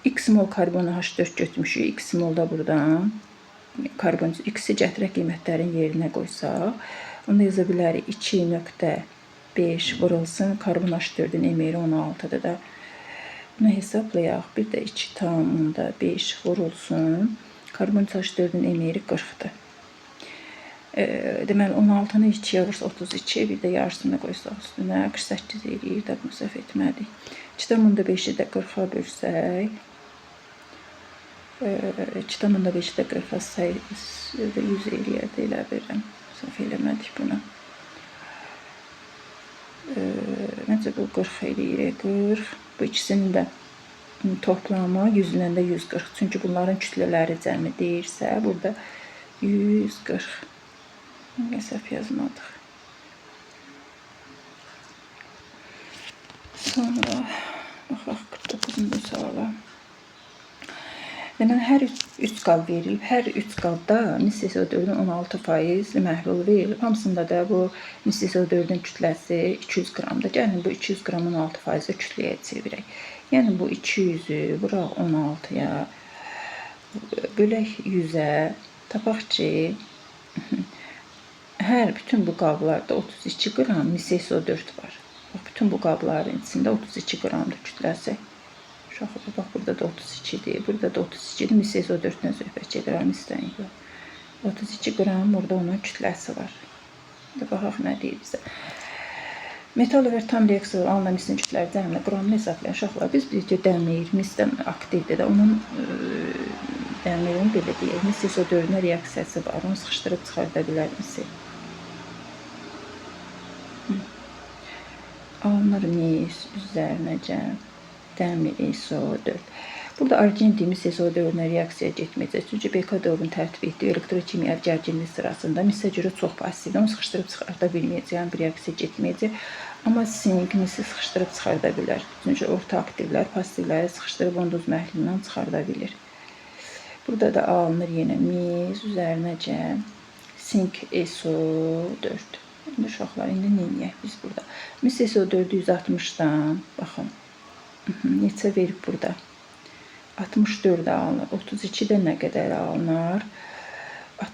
X mol karbonu H4 götürmüşük. X mol da buradan karbon X-i gətirək qiymətlərin yerinə qoysaq. Onu yaza bilərik 2,5 vurulsun. Karbon H4-ün emeri 16-dır da. Bunu hesablayaq. Bir də 2,5 vurulsun. Karbon H4-ün emeri 40-dır. Deməli 16-nı 2-yə vursa 32, bir də yarısını qoysaq üstünə 48 eləyir də, bunu səhv etmədik. 2,5-i də 40-a bölsək, 2,5-i də 40-a 100 eləyərdə elə verirəm. Səhv eləmədik bunu. Məncə bu 40 eləyir, 40. Bu ikisinin də toplamı 100-lə də 140. Çünki bunların kütlələri cəmi deyirsə, burada 140. Səhv yazmadıq. Sonra baxaq 49-cu suala. Deməli, hər 3 qab verilib. Hər 3 qabda NiSiSO4-ün 16% məhlul verilib. Hamısında da bu NiSiSO4-ün kütləsi 200 qramdır. Gəlin bu 200 qramın 16%-i kütləyə çevirək. Yəni bu 200-ü vuraq 16-ya, bölək 100-ə, tapaq ki, bütün bu qablarda 32 qram NiSiSO4 var. Bütün bu qabların içində 32 qramdır kütləsi. Uşaqlar, bax, burada da 32-dir, burada da 32-dir. NiSiSO4-dən söhbət gedir, NiSdən yox. 32 qram, burada onun kütləsi var. Baxaq, nə deyir bizə. Metal və tam reaksiya alınan misin kütlələri cəmlə qramına hesablayan uşaqlar biz bircə dəmir, misdən aktivdir də onun dəmirin belə deyək, mis SO4-ünə reaksiyası var. Onu sıxışdırıb çıxarda bilər misin? Alınır mis üzərinə cəm dəmir SO4. Burada arginin dimi SO4-ünə reaksiyaya getməyəcək. Çünki BK4-ün tərtib etdiyi elektrokimyəvi gərginlik sırasında misə görə çox passivdir. Onu sıxışdırıb çıxarda bilməyəcək, yəni bir reaksiya getməyəcək. Amma sink misi sıxışdırıb çıxarda bilər. Çünki orta aktivlər passivləri sıxışdırıb onduz məhlindən çıxarda bilir. Burada da alınır yenə mis üzərinə cəm sink SO4. İndi uşaqlar, indi neyək biz burada? Mis SO4-ü 160-dan, baxın, neçə verib burada? 64 alınır. 32-də nə qədər alınır?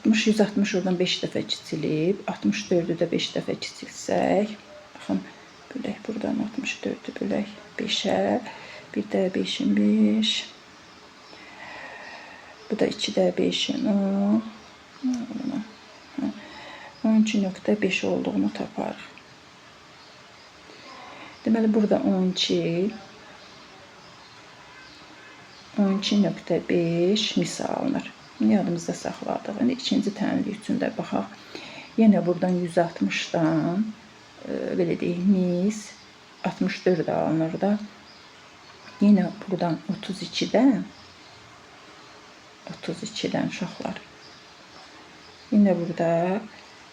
160 oradan 5 dəfə kiçilib. 64-ü də 5 dəfə kiçilsək. Baxın, bölək buradan 64-ü bölək 5-ə. Bir də 5-in 5. Bu da 2-də 5-in 10. 12.5 olduğunu taparıq. Deməli, burada 12.5 mis alınır. Yadımızda saxladıq. İndi ikinci təmizlik üçün də baxaq. Yenə buradan 160-dan belə deyək, mis 64 alınır da. Yenə buradan 32-dən uşaqlar. Yenə burada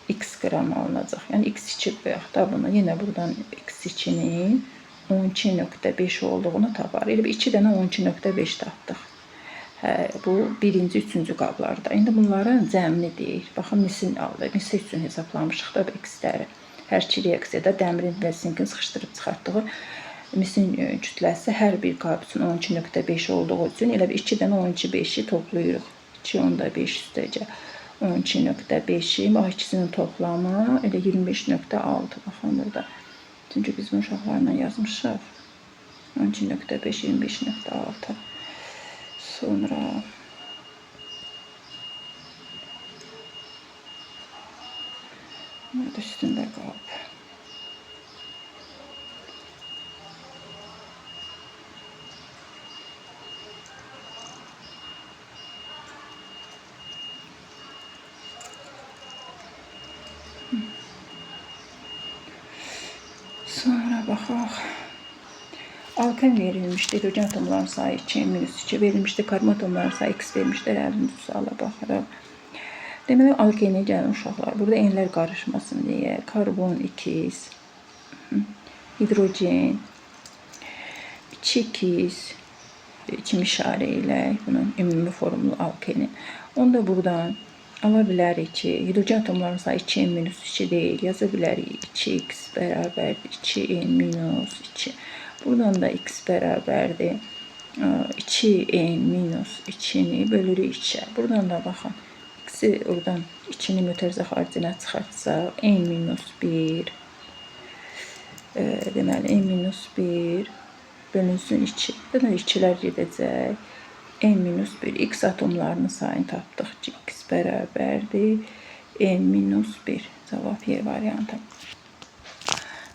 x qram alınacaq. Yəni x2 qoyaq da bunu. Yenə buradan x2-nin 12.5 olduğunu tapar. Elə 2 dənə 12.5 tapdıq. Bu birinci, üçüncü qablarda. İndi bunların cəmini deyir. Baxın, misin aldı. Misi üçün hesablamışıq da x-ləri. Hər iki reaksiyada dəmirin və sinkin sıxışdırıb çıxartdığı misin kütləsi hər bir qab üçün 12.5 olduğu üçün elə 2 dənə 12.5-i toplayırıq. 2 onda 5 üstəcə 12.5-i, bax ikisinin toplamı elə 25.6. Baxın burada. Çünki biz bu uşaqlarla yazmışıq. 12.5, 25.6. Sonra burada üstündə qab. Sonra baxaq. Alken verilmişdi. Hidrogen atomlarının sayı 2-2 verilmişdi. Karbon atomlarının sayı x verilmişdi. 50-ci suala baxaraq. Deməli, alkene gəlin uşaqlar. Burada enlər qarışmasın deyə. Karbon 2x, hidrogen 2x, kimi işarə ilə bunun ümumi formulu alkenin. Onu da buradan ala bilərik ki, hidrogen atomlarının sayı 2n-2 deyil. Yaza bilərik 2x bərabərdir 2n-2. Buradan da x bərabərdir 2n-2-ni bölürük 2-ə. Buradan da baxın, x-i oradan 2-ni mütərizə xaricinə çıxartsaq, n-1, deməli, n-1 bölünsün 2. Buradan 2-lər gedəcək. n-1, x atomlarının sayını tapdıq ki, x bərabərdir n-1. Cavab Y variantı.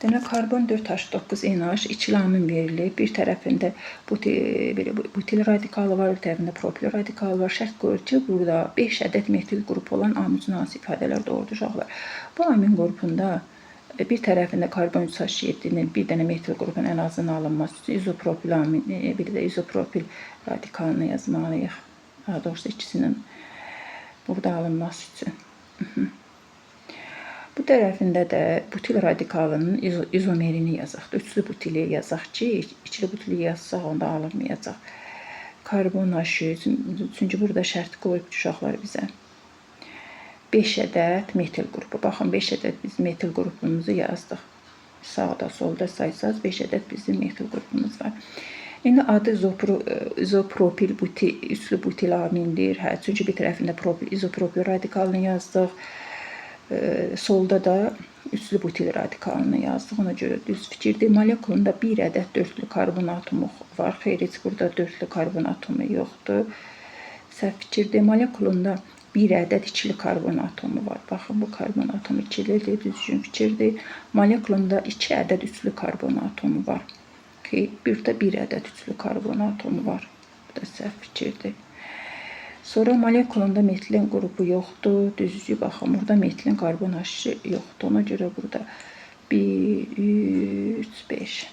Demək, karbon 4H9NH ikilamin verilib. Bir tərəfində butil radikalı var, bir tərəfində propil radikalı var. Şərt qoyur ki, burada 5 ədəd metil qrupu olan amin hansı ifadələr doğrudur uşaqlar. Bu amin qrupunda bir tərəfində karbon 3H7-nin bir dənə metil qrupun ən azını alınması üçün izopropil amin, bir də izopropil radikalını yazmalıyıq. Daha doğrusu ikisinin burada alınması üçün. Bu tərəfində də butil radikalının izomerini yazaq. Üçlü butili yazaq ki, ikili butili yazsaq onda alınmayacaq. Karbon H3, çünki burada şərt qoyub uşaqlar bizə. 5 ədəd metil qrupu. Baxın, 5 ədəd biz metil qrupumuzu yazdıq. Sağda, solda saysaz 5 ədəd bizim metil qrupumuz var. İndi adı izopropil üçlü butil amindir. Çünki bir tərəfində izopropil radikalını yazdıq. Solda da üçlü butil radikalını yazdıq. Ona görə düz fikirdir. Molekulunda bir ədəd dörtlü karbon atomu var. Xeyr, heç burada dörtlü karbon atomu yoxdur. Səhv fikirdir. Molekulunda bir ədəd ikili karbon atomu var. Baxın, bu karbon atomu ikilidir, düzgün fikirdir. Molekulunda 2 ədəd üçlü karbon atomu var. Burada bir ədəd üçlü karbon atomu var. Bu da səhv fikirdir. Sonra molekulunda metilin qrupu yoxdur. Düzgün baxın, burada metilin karbon aşı yoxdur. Ona görə burada 1, 3, 5.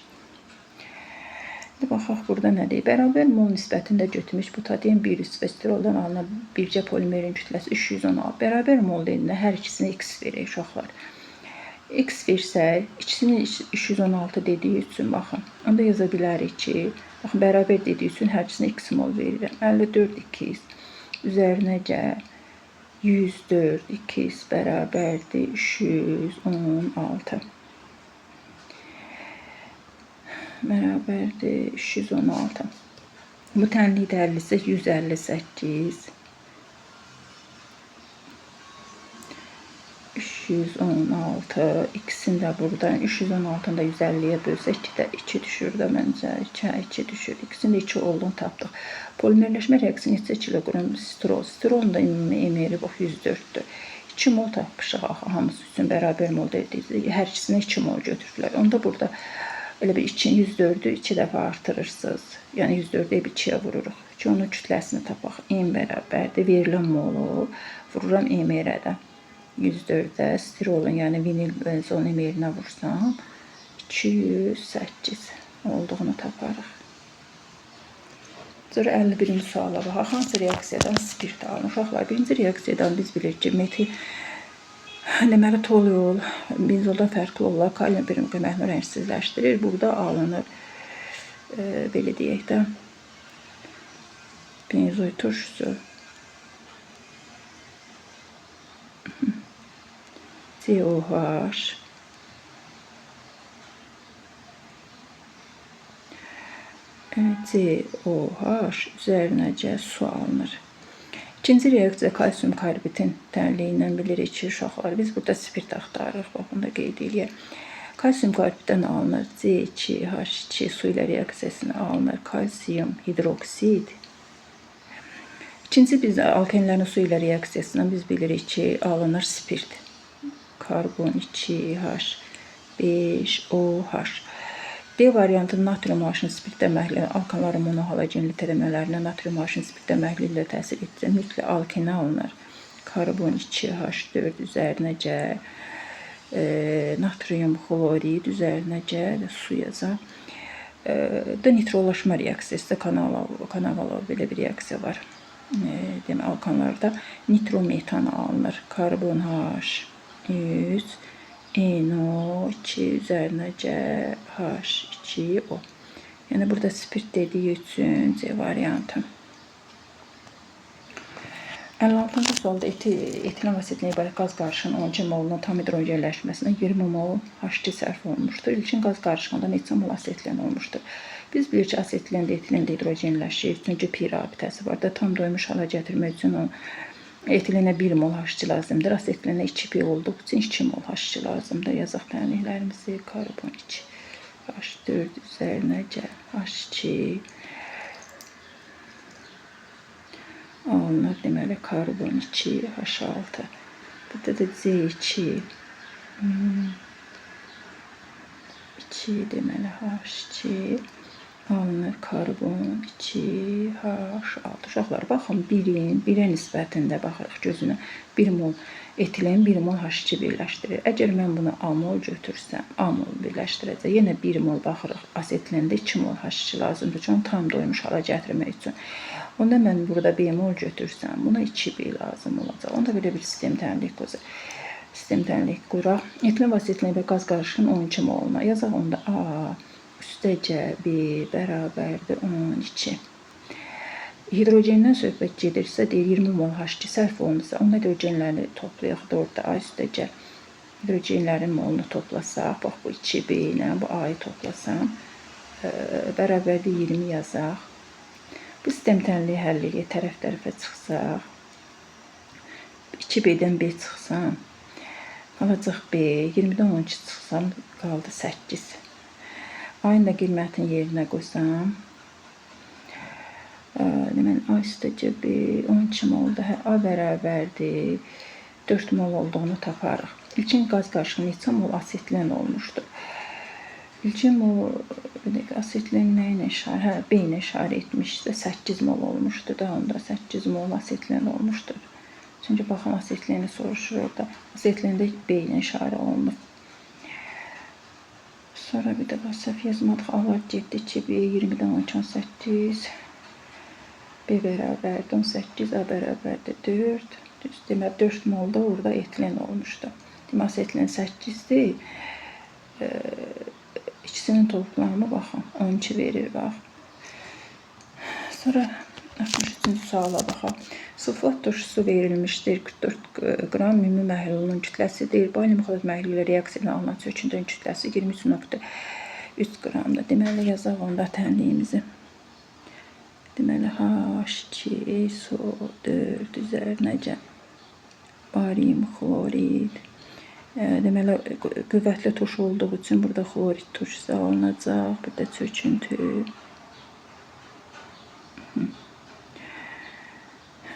Baxaq, burada nədir? Bərabər mol nisbətində götürmüş butaden 1 və stiroldan alınan bircə polimerin kütləsi 316. Bərabər mol dediyində hər ikisinə x verir uşaqlar. X versək, ikisini 316 dediyi üçün baxın. Onda yaza bilərik ki, baxın, bərabər dediyi üçün hər ikisinə x mol verirəm. 54 2x üzərinə gəl 104 2x bərabərdir 316. Bərabərdir 316. Bu tənlik dərlisi 158 316. İkisini də buradan 316-nı da 150-yə bölsək 2 düşür də məncə. 2 düşür. İkisini də 2 olduğunu tapdıq. Polimerləşmə reaksiyası neçə kiloqram stirol? Stirolun da ümumi emeri bax 104-dür. 2 mol tapmışıq axı, hamısı üçün bərabər mol dedikdə. Hər ikisinə 2 mol götürdülər. Onda burada elə bir 4'ü 2 dəfə artırırsınız. Yəni 104'ü 2'yə vururuq. Ki onun kütləsini tapaq. M bərabərdir. Verilən molu vururam emerə də. 104'də stirolun, yəni vinil benzol emerinə vursam 208 olduğunu taparıq. Sonra 51-ci suala baxaq. Hansı reaksiyadan spirt alınır? Uşaqlar, birinci reaksiyadan biz bilirik ki, metil deməli toluol benzoldan fərqli olaraq kalium bir qiymətlini rəngsizləşdirir. Burada alınır belə deyək də benzoil turşusu COH üzərinəcə su alınır. İkinci reaksiya kalsium karbitin tənliyindən bilirik ki, uşaqlar, biz burada spirt axtarırıq. Baxın da qeyd edək. Kalsium karbiddən alınır C2H2 su ilə reaksiyasına alınır kalsium hidroksid. İkinci biz alkenlərin su ilə reaksiyasından biz bilirik ki, alınır spirt. Karbon 2H5OH. D variantının natrium OH-ın spirt əməkli alkanların monohalogenli tərəmələrinə natrium OH-ın spirt əməkli ilə təsir etsə, mütləq alkeni alınır. Karbon 2H4 üzərinə gəl, natrium xlorid üzərinə gəl, su yazaq. Da nitrollaşma reaksiyası, kanal belə bir reaksiya var. Demək, alkanlarda nitrometan alınır. Karbon H3 NO2 üzərinə gəl H2O. Yəni burada spirt dediyi üçün C variantı. 56-cı sualda etilen asidlə ibarət qaz qarışığının 12 moluna tam hidrogenləşməsinə 20 mol H2 sərf olunmuşdur. İlkin qaz qarışığında neçə mol asetlen olmuşdur? Biz bilirik ki, asetlen də etilen də hidrogenləşir. Çünki pi rabitəsi var da, tam doymuş hala gətirmək üçün o etilenə 1 mol H2 lazımdır. Asetlenə 2pi olduğu üçün 2 mol H2 lazımdır. Yazaq tənliklərimizi. Karbon 2 H4 üzərinə gəl H2 alınır. Deməli, karbon 2 H6. Burada da C2 2 deməli H2 alınır. Karbon 2H6. Uşaqlar, baxın, 1'ə nisbətində baxırıq gözünə. 1 mol etilen 1 mol H2 birləşdirir. Əgər mən bunu A mol götürsəm, A mol birləşdirəcək. Yenə 1 mol baxırıq. Asetləndə 2 mol H2 lazımdır. Çünki tam doymuş hala gətirmək üçün. Onda mən burada B mol götürsəm, buna 2B lazım olacaq. Onda belə bir sistem tənlik quraq. Sistem tənlik quraq. Etilen və asetlen və qaz qarışığının 12 moluna yazaq. Onda A üstə B bərabərdir 12. Hidrogendən söhbət gedirsə, deyir 20 mol H2 sərf olunursa, onda hidrogenləri toplayaq da orada A üstə C. Hidrogenlərin molunu toplasaq, bax bu 2B ilə bu A'yı toplasam, bərabərdir 20 yazaq. Bu sistem tənliyi həll edək, tərəf-tərəfə çıxsaq, 2B'dən B çıxsam, alacaq B, 20-dən 12 çıxsam, qaldı 8. Ayın da qiymətini yerinə qoysam, Deməli, aistəcə bir 12 molda A bərabərdir. 4 mol olduğunu taparıq. İlkin qaz qarışığı neçə mol asetlen olmuşdur? İlkin mol asetlen nə ilə işarə? B ilə işarə etmişsə 8 mol olmuşdur da, onda 8 mol asetlen olmuşdur. Çünki baxın, asetleni soruşur orada. Asetlendə B ilə işarə olunur. Sonra bir də səhv yazmadıq. Allah getdi ki, B 20-dən 18. B bərabərdir 18, A bərabərdir 4. Deməli, 4 molda orada etilen olmuşdu. Deməli, asetlen 8-dir. İkisinin toplamı baxın 12 verir, bax. Sonra 63-cü suala baxaq. Sulfat turşusu verilmişdir. 44 qram ümumi məhlulun kütləsidir. Barium muxalif məhlullə reaksiyada alınan çöküntünün kütləsi 23,3 qramdır. Deməli, yazaq onda tənliyimizi. Deməli, H2SO4 üzərinəcə barium xlorid. Deməli, qüvvətli turşu olduğu üçün burada xlorid turşusu alınacaq. Bir də çöküntü.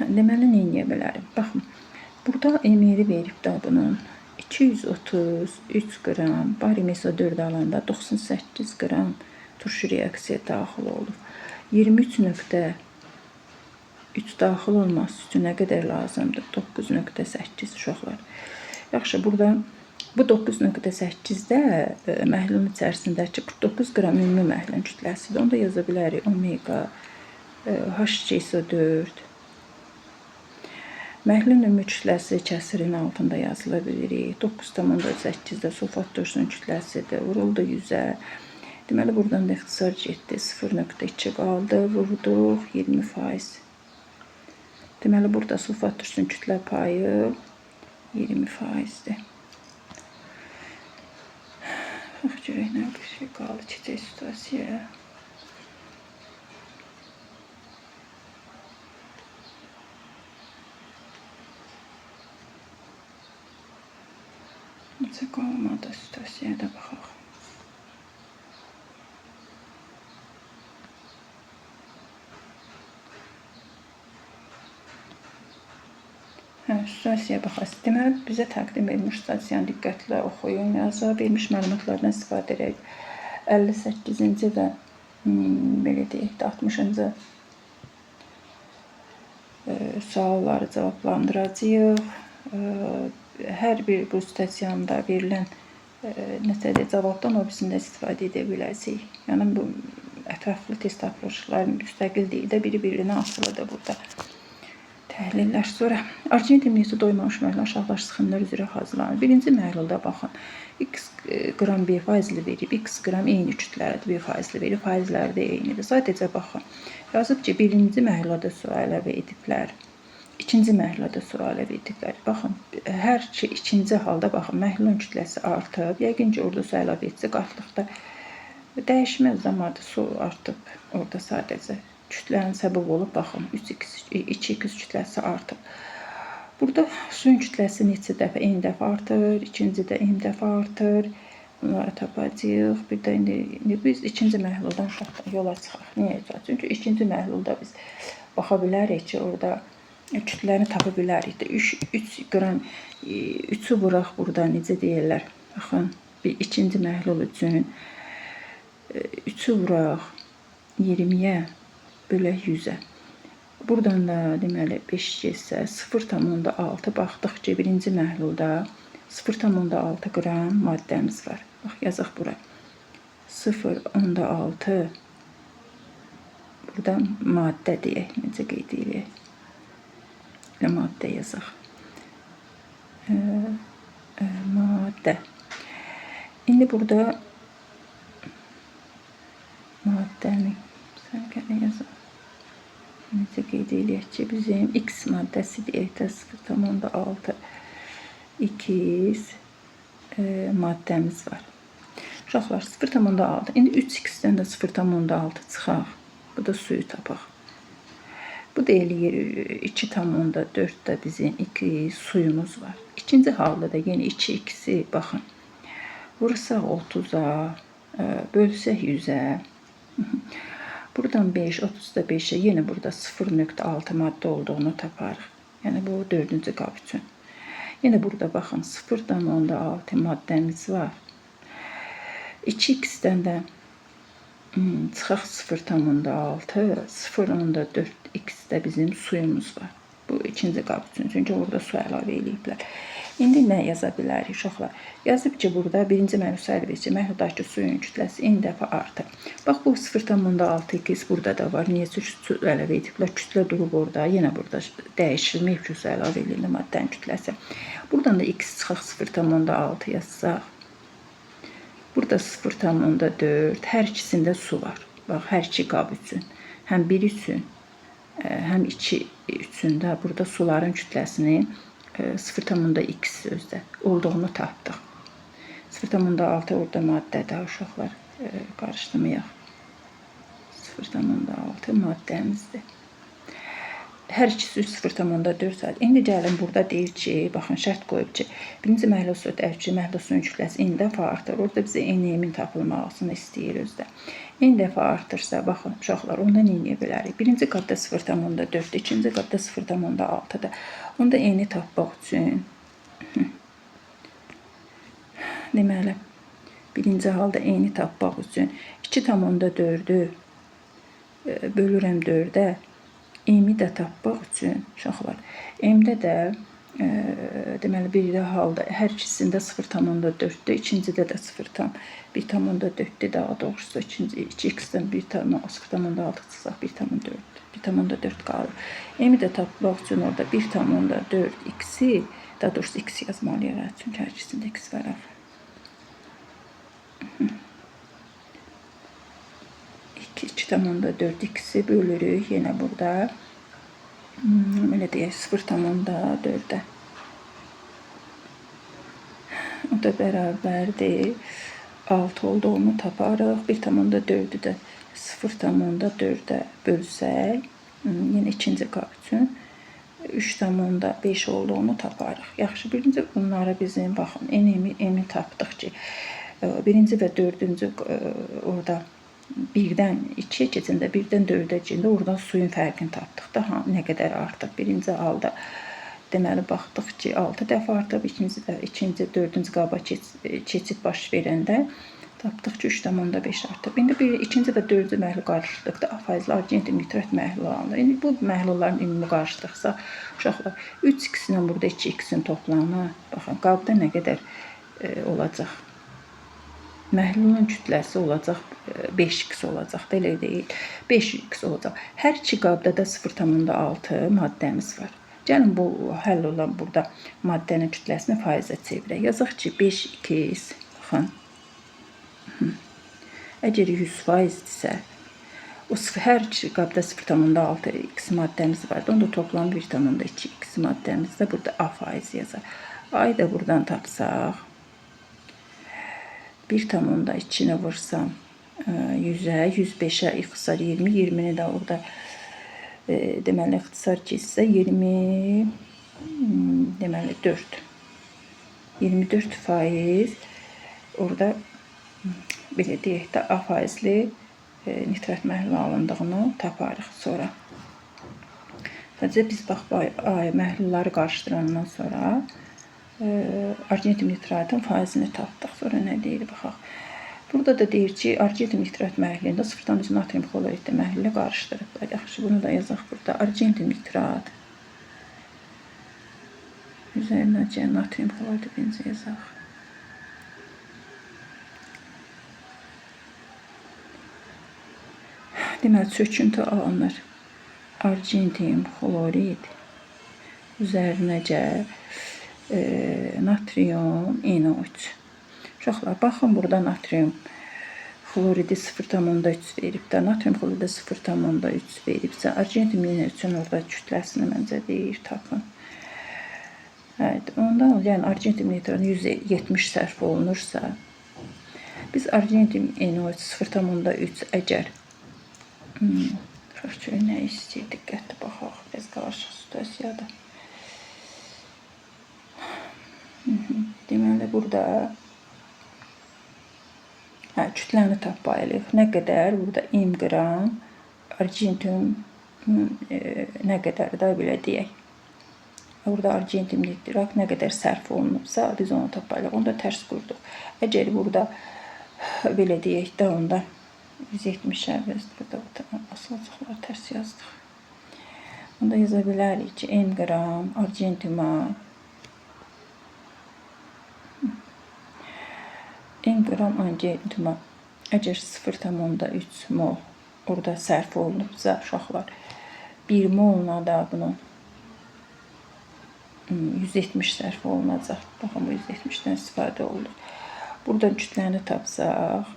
Deməli, nə edə bilərim? Baxın, burada emeri verib də bunun 233 qram barium SO4 alanda 98 qram turşu reaksiyaya daxil olur. 23,3 daxil olması üçün nə qədər lazımdır? 9,8 uşaqlar. Yaxşı, burada bu 9,8-də məhlulun içərisindəki 49 qram ümumi məhlulun kütləsidir. Onu da yaza bilərik. Omega H2SO4. Məhlulun ümumi kütləsi kəsirin altında yazıla bilirik. 9,8-də sulfat turşusunun kütləsidir. Vuruldu 100-ə. Deməli, buradan da ixtisar getdi. 0,2 qaldı. Vurduq 20%. Deməli, burada sulfat turşusunun kütlə payı 20%-dir. Bax, görək nə bir şey qaldı. Keçək situasiyaya. Necə qalmadı situasiyaya da baxaq. Situasiyaya baxaq. Deməli, bizə təqdim edilmiş situasiyanı diqqətlə oxuyun, yazı vermiş məlumatlardan istifadə edək. 58-ci və belə deyək də 60-cı sualları cavablandıracağıq. Hər bir bu situasiyanda verilən nəticədə cavabdan o birisində istifadə edə biləcəyik. Yəni, bu ətraflı test tapılışlar müstəqil deyil də, biri-birinə asılıdır burada. Təhlillər. Sonra arginin temniyyəti doymamış məhlul aşağıdakı sıxımlar üzrə hazırlanır. Birinci məhlulda baxın, x qram B faizli verib, x qram eyni kütləlidir, B faizli verib, faizləri də eynidir. Sadəcə baxın, yazıb ki, birinci məhlulda su əlavə ediblər, ikinci məhlulda su əlavə ediblər. Baxın, hər ikinci halda baxın, məhlulun kütləsi artıb, yəqin ki, orada su əlavə etsə, qatlıqda dəyişməz zamanında su artıb, orada sadəcə. Kütlənin səbəb olub, baxın, 2x kütləsi artıb. Burada suyun kütləsi neçə dəfə? Eyni dəfə artır, ikincidə eyni dəfə artır. Bunları tapacağıq. Bir də indi biz ikinci məhluldan yola çıxaq. Niyə? Çünki ikinci məhlulda biz baxa bilərik ki, orada kütləni tapa bilərik də. 3 qram, 3'ü vuraq burada, necə deyirlər? Baxın, bir ikinci məhlul üçün 3'ü vuraq 20-yə. Bölək 100-ə. Buradan da deməli 5 getsə 0,6 baxdıq ki, birinci məhlulda 0,6 qram maddəmiz var. Bax, yazaq bura. 0,6 buradan maddə deyək. Necə qeyd edək? Maddə yazaq. Maddə. İndi burada maddəni sərgələ yazaq. Necə qeyd edək ki, bizim X maddəsi deyək də 0,6 2 maddəmiz var. Uşaqlar 0,6. İndi 3x-dən də 0,6 çıxaq. Bu da suyu tapaq. Bu da eləyir 2,4-də bizim 2 suyumuz var. İkinci halda da yenə 2x-i baxın. Vursaq 30-a, bölsək 100-ə. Buradan 5, 30'da 5'e yine burada 0,6 madde olduğunu taparıq. Yəni bu 4-cü qab üçün. Yine burada baxın 0,6 maddemiz var. 2x-dən də çıxaq 0,6, 0,4x də bizim suyumuz var. Bu ikinci qab üçün. Çünki orada su əlavə ediblər. İndi nə yaza bilərik uşaqlar? Yazıb ki, burada birinci məhlul ki, məhluldakı suyun kütləsi n dəfə artır. Bax, bu 0,6x burada da var. Niyə su əlavə ediblər? Kütlə durub orada. Yenə burada dəyişilməyib ki, su əlavə edilir maddənin kütləsi. Buradan da x çıxaq 0,6 yazsaq. Burada 0,4. Hər ikisində su var. Bax, hər iki qab üçün. Həm 1 üçün, həm 2 üçün də burada suların kütləsini 0,x sözdə olduğunu tapdıq. 0,6 orada maddədə uşaqlar qarışdırmayaq. 0,6 maddəmizdir. Hər ikisi 0,4 saat. İndi gəlin burada deyir ki, baxın şərt qoyub ki, birinci məhlul su tərkibçi məhlul suyun kütləsi n dəfə artır. Orada bizə n-in tapılmasını istəyir özdə. N dəfə artırsa, baxın uşaqlar, onda nə edə bilərik? Birinci qatda 0,4, ikinci qatda 0,6-dır. Onda n-i tapmaq üçün deməli, birinci halda n-i tapmaq üçün 2,4-ü bölürəm 4-ə. M-i də tapmaq üçün uşaqlar, M-də də deməli bir halda hər ikisində 0,4-dür, ikincidə də 1,4-dür daha doğrusu, ikinci 2x-dən 0,6 çıxsaq 1,4 qalır. M-i də tapmaq üçün orada 1,4x-i, daha doğrusu x yazmalıyıq, çünki hər ikisində x var. 2,4x-i bölürük yenə burada. Elə deyək 0,4-ə. O da bərabərdir. 6 olduğunu taparıq. 1,4-ü də 0,4-ə bölsək, yenə ikinci qab üçün 3,5 olduğunu taparıq. Yaxşı, birinci bunları bizim, baxın, n-i tapdıq ki, birinci və dördüncü orada 1-dən 2-yə keçəndə, 1-dən 4-ə keçəndə oradan suyun fərqini tapdıq da, nə qədər artıq. Birinci halda deməli baxdıq ki, 6 dəfə artıq, ikinci, dördüncü qaba keçid baş verəndə tapdıq ki, 3,5 artıq. İndi ikinci və dördüncü məhlul qarışdırdıqda A faizli argentli nitrat məhlulu alınır. İndi bu məhlulların ümumi qarışdırdıqsa, uşaqlar 3x-ilə burada 2x-in toplamı, baxın, qabda nə qədər olacaq? Məhlulun kütləsi olacaq 5x olacaq, belə deyil, 5x olacaq. Hər iki qabda da 0,6 maddəmiz var. Gəlin bu həll olan burada maddənin kütləsini faizə çevirək. Yazaq ki, 5x, baxın, əgər 100%dirsə, hər iki qabda 0,6x maddəmiz vardı, onda toplam 1,2x maddəmiz də burada A faiz yazar. A-yı da buradan tapsaq, 1,2-ni vursam 100-ə, 105-ə ixtisar 20, 20-ni də orada deməli ixtisar keçsə 20, deməli 4. 24% orada belə deyək də A faizli nitrat məhlulu alındığını taparıq sonra. Sadəcə biz bax məhlulları qarışdırandan sonra argentli nitratın faizini tapdıq. Sonra nə deyir, baxaq. Burada da deyir ki, argentli nitrat məhlulunda 0,3 natrium xloridli məhlullə qarışdırıblar. Yaxşı, bunu da yazaq burada. Argentli nitrat üzərinə natrium xlorid benzin yazaq. Deməli, çöküntü alınır. Argentli xlorid üzərinəcə natrium NO3. Uşaqlar, baxın, burada natrium xloridi 0,3 verib də, natrium xloridi 0,3 veribsə, argentli NO3-ün orada kütləsini məncə deyir, tapın. Ondan, yəni argentli nitratın 170 sərf olunursa, biz argentli NO3 0,3 əgər nə istəyir, diqqətli baxaq, biz qarışıq situasiyada. Deməli, burada kütləni tapmalıyıq. Nə qədər? Burada m qram argentum nə qədər də belə deyək. Burada argentum nitrat nə qədər sərf olunubsa, biz onu tapmalıyıq. Onda tərs qurduq. Əgər burada belə deyək də, onda 170 burada asalcıqlar tərs yazdıq. Onda yaza bilərik ki, n qram argentuma əgər 0,3 mol orada sərf olunubsa, uşaqlar 1 moluna da bunun 170 sərf olunacaq. Baxın, bu 170-dən istifadə olunur. Buradan kütləni tapsaq,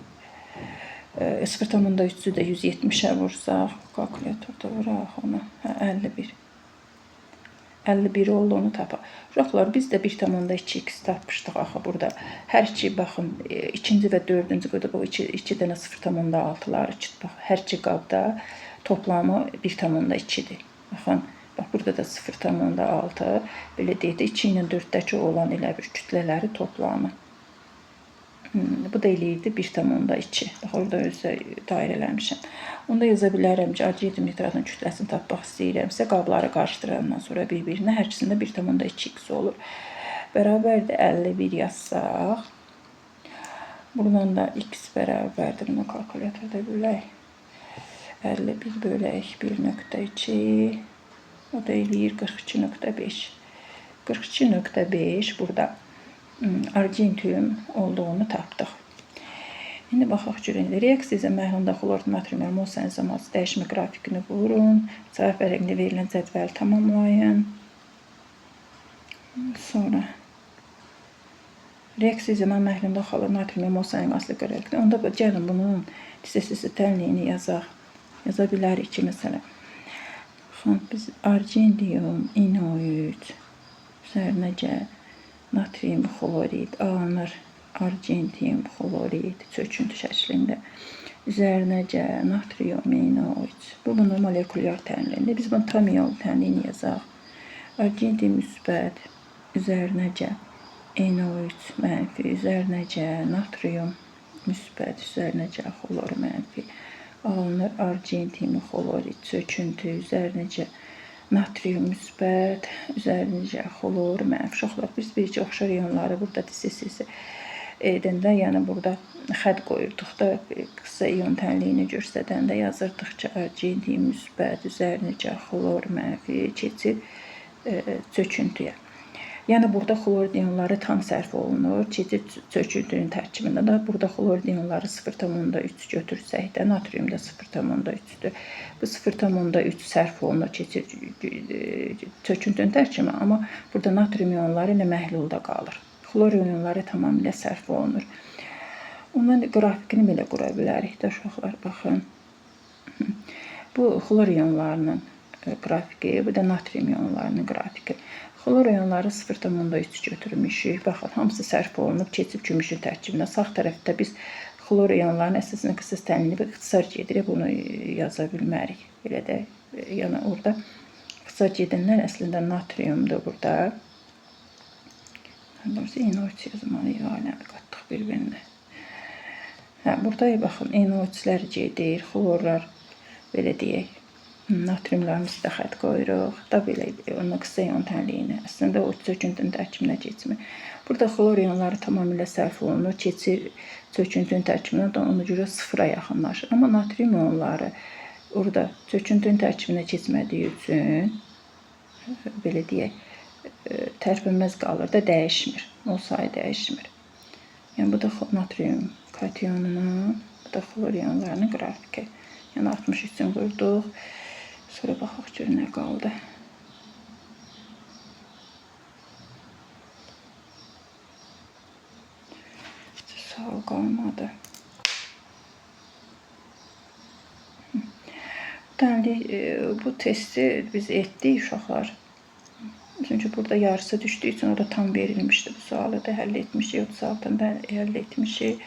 0,3-ü də 170-ə vursaq, kalkulyatorda vuraq onu, 51. 51 oldu, onu tapaq. Uşaqlar, biz də 1,2x tapmışdıq axı burada. Hər iki, baxın, ikinci və dördüncü qırda bu 2 dənə 0,6-lar, hər iki qabda toplamı 1,2-dir. Baxın, bax, burada da 0,6, belə deyək də 2 ilə 4-dəki olan elə bir kütlələri toplamı. Bu da eləyirdi 1,2. Bax, orada özü dairələmişəm. Onda yaza bilərəm ki, argentum nitratın kütləsini tapmaq istəyirəmsə, qabları qarışdırandan sonra bir-birinə hər ikisində 1,2x olur. Bərabərdir 51 yazsaq. Buradan da x bərabərdir. Bunu kalkulyatorda bölək. 51 bölək 1,2. O da eləyir 42,5. 42,5 burada argentum olduğunu tapdıq. İndi baxaq görək. Reaksiya məhlunda xlor natrium emulsiya enziması dəyişmə qrafikini vurun. Cavab vərəqində verilən cədvəli tamamlayın. Sonra reaksiya məhlunda xlor natrium emulsiya enziması qrafikini. Onda gəlin bunun hissəsi tənliyini yazaq. Yaza bilərik ki, məsələn, biz argentum NO3 üzərinə natrium xlorid alınır. Argentum xlorid çöküntü şəklində. Üzərinə natrium NO3. Bu bunun molekulyar tənliyində. Biz bunun tam yol tənliyini yazaq. Argentum müsbət üzərinə NO3 mənfi, üzərinə natrium müsbət, üzərinə xlor mənfi. Alınır argentum xlorid çöküntü, üzərinə natrium müsbət, üzərinə xlor mənfi. Uşaqlar, biz bircə oxşar iyonları burada dizilsi edəndə, yəni burada xətt qoyurduq da, qısa iyon tənliyini göstərəndə yazırdıq ki, argentum müsbət, üzərinə xlor mənfi keçir çöküntüyə. Yəni burada xlor iyonları tam sərf olunur. Keçir çöküntünün tərkibində də burada xlor iyonları 0,3 götürsək də, natrium da 0,3-dür. Bu 0,3 sərf olunur, keçir çöküntünün tərkibində, amma burada natrium iyonları ilə məhlulda qalır. Xlor iyonları tamamilə sərf olunur. Ondan qrafikini belə qura bilərik də, uşaqlar, baxın. Bu xlor iyonlarının qrafiki, bu da natrium iyonlarının qrafiki. Xlor iyonları 0,3 götürmüşük. Baxın, hamısı sərf olunub, keçib gümüşün tərkibində. Sağ tərəfdə biz xlor iyonlarının əsasını qısa tənliyini bir ixtisar gedirək, bunu yaza bilmərik. Belə də, yəni orada ixtisar gedənlər əslində natriumdur burada. Burada NO3 yazmalıyıq, aləmi qatdıq bir-birinə. Burada baxın, NO3-lər gedir, xlorlar, belə deyək. Natriumlarımızı da xətt qoyuruq. Da belə onun qısa iyon tənliyini. Əslində o çöküntünün tərkibinə keçmir. Burada xlor iyonları tamamilə sərf olunur. Keçir çöküntünün tərkibinə də ona görə sıfıra yaxınlaşır. Amma natrium iyonları orada çöküntünün tərkibinə keçmədiyi üçün belə deyək, tərpənməz qalır da, dəyişmir. O sayı dəyişmir. Yəni bu da natrium kationunun, bu da xlor iyonlarının qrafiki. Yəni 63-ün qurduq. Sonra baxaq gör nə qaldı. Sual qalmadı. Bu testi biz etdik uşaqlar. Çünki burada yarısı düşdüyü üçün orada tam verilmişdi. Bu sualı da həll etmişik. 36-da həll etmişik.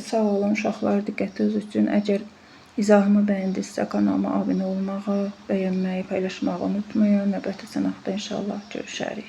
Sağ olun uşaqlar, diqqətiniz üçün. Əgər izahımı bəyəndinizsə, kanalıma abunə olmağı, bəyənməyi, paylaşmağı unutmayın. Növbəti sınaqda inşallah görüşərik.